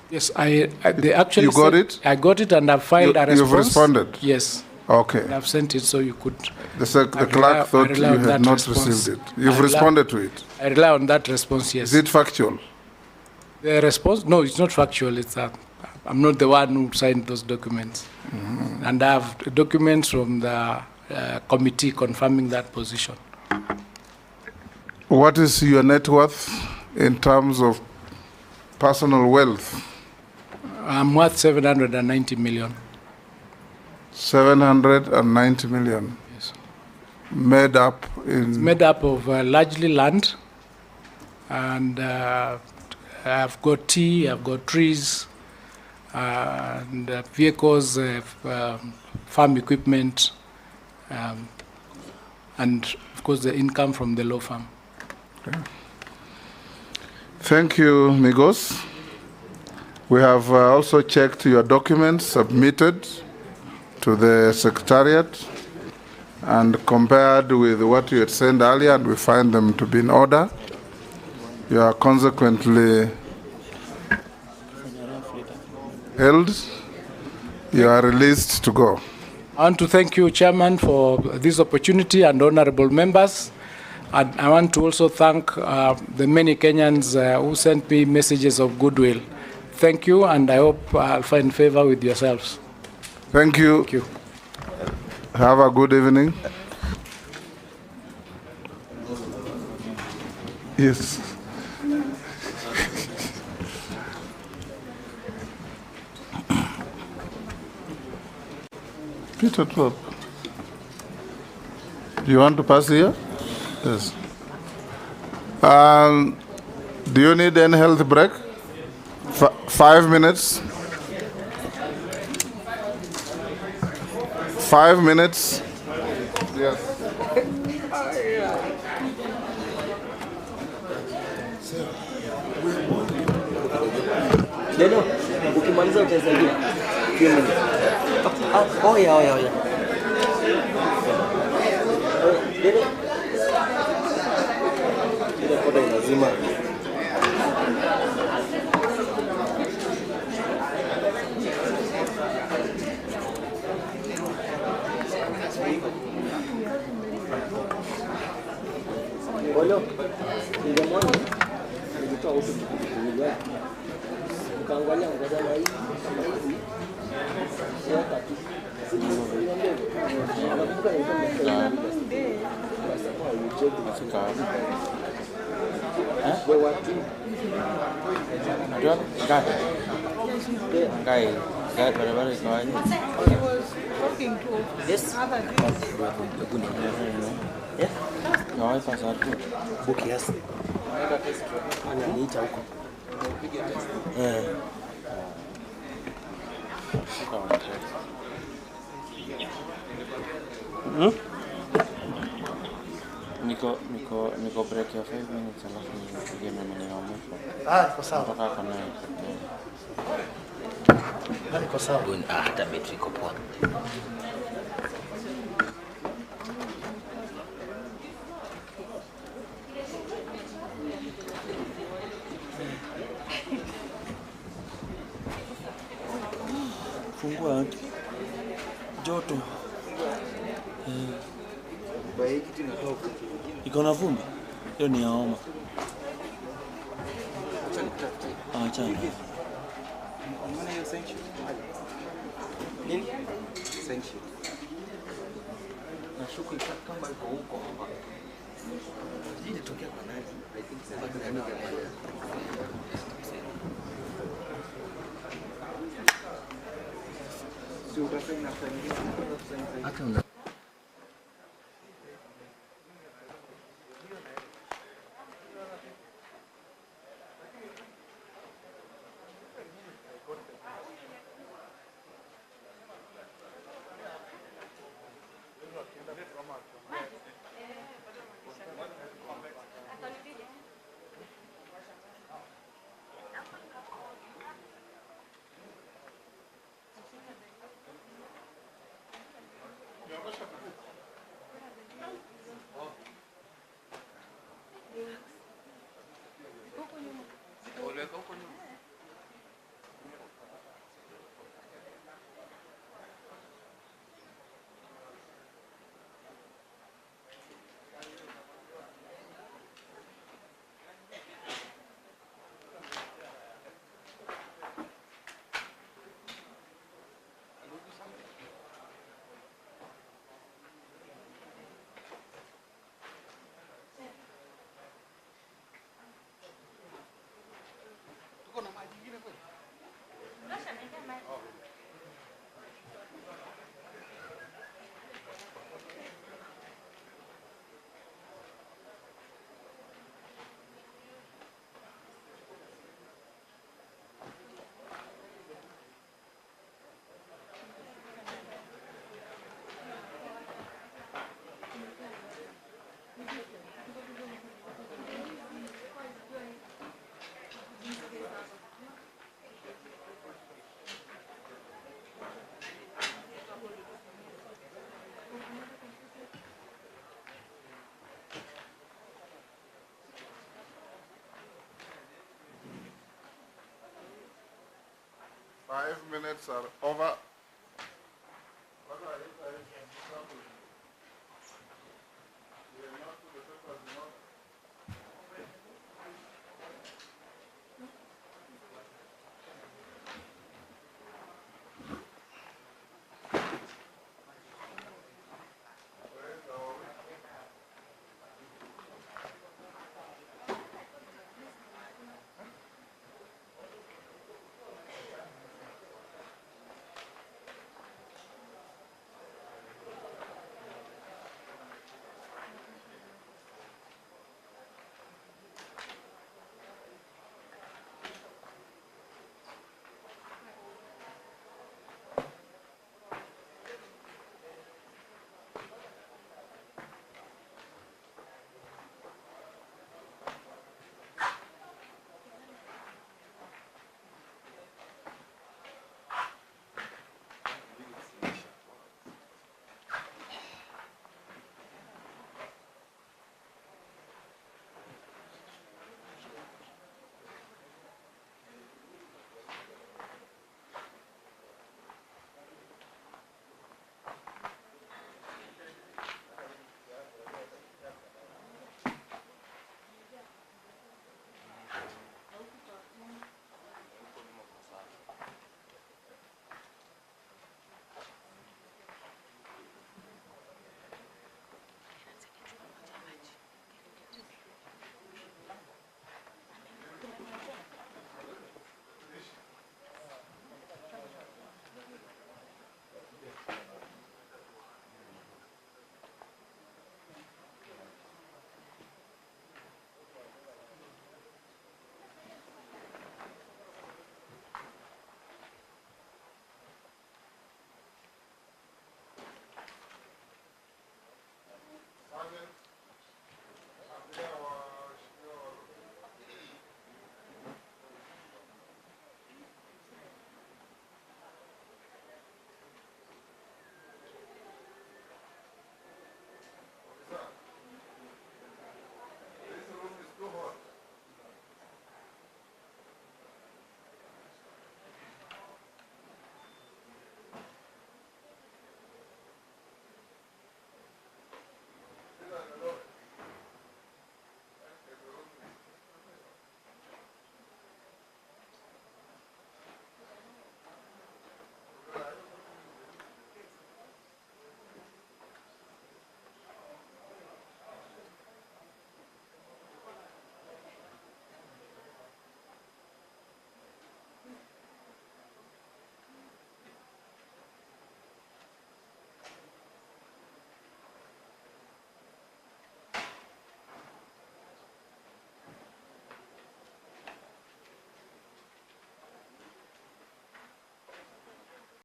Yes, they actually you got it? I got it, and I've filed a response. You've responded? Yes. Okay. I've sent it so you could. The clerk thought you had not received it. You've responded to it? I rely on that response, yes. Is it factual? The response? No, it's not factual. It's I'm not the one who signed those documents. Mm-hmm. And I have documents from the committee confirming that position. What is your net worth in terms of personal wealth? I'm worth 790 million. 790 million? Yes. Made up in? It's made up of largely land, and I've got tea, I've got trees, and vehicles, farm equipment, and of course the income from the law firm. Okay. Thank you, Migos. We have also checked your documents submitted to the Secretariat and compared with what you had sent earlier, and we find them to be in order. You are consequently held. You are released to go. I want to thank you, Chairman, for this opportunity, and honorable members. And I want to also thank the many Kenyans who sent me messages of goodwill. Thank you, and I hope I'll find favor with yourselves. Thank you. Thank you. Have a good evening. Yes. Peter Trop. Do you want to pass here? Yes. Do you need any health break? 5 minutes. 5 minutes. Yes. Leno, ukimaliza utazalia. Oh yeah. Leno. Ile koda inazima. Olho, ndio mwana. Nilitoa huko kutumia. Ukaangalia ngazama hii kama hivi. Sio tatu. Nakumbuka nilikuwa Yes. Kiasi. Ananiita huko. Niko break ya 5 minutes alafu nipige nominee wa mwisho. Iko sawa. Kutoka kwa naye. Iko sawa. Hata betri iko poa. Fungua joto. Iko na vumbi. Hiyo ni ya homa. Acha. Unaona hiyo sanction? Nini? Sanction. Nashuku kama iko huko hapa. Sijui tokea kwa nani. I think sasa si utafanya hata una Five minutes are over.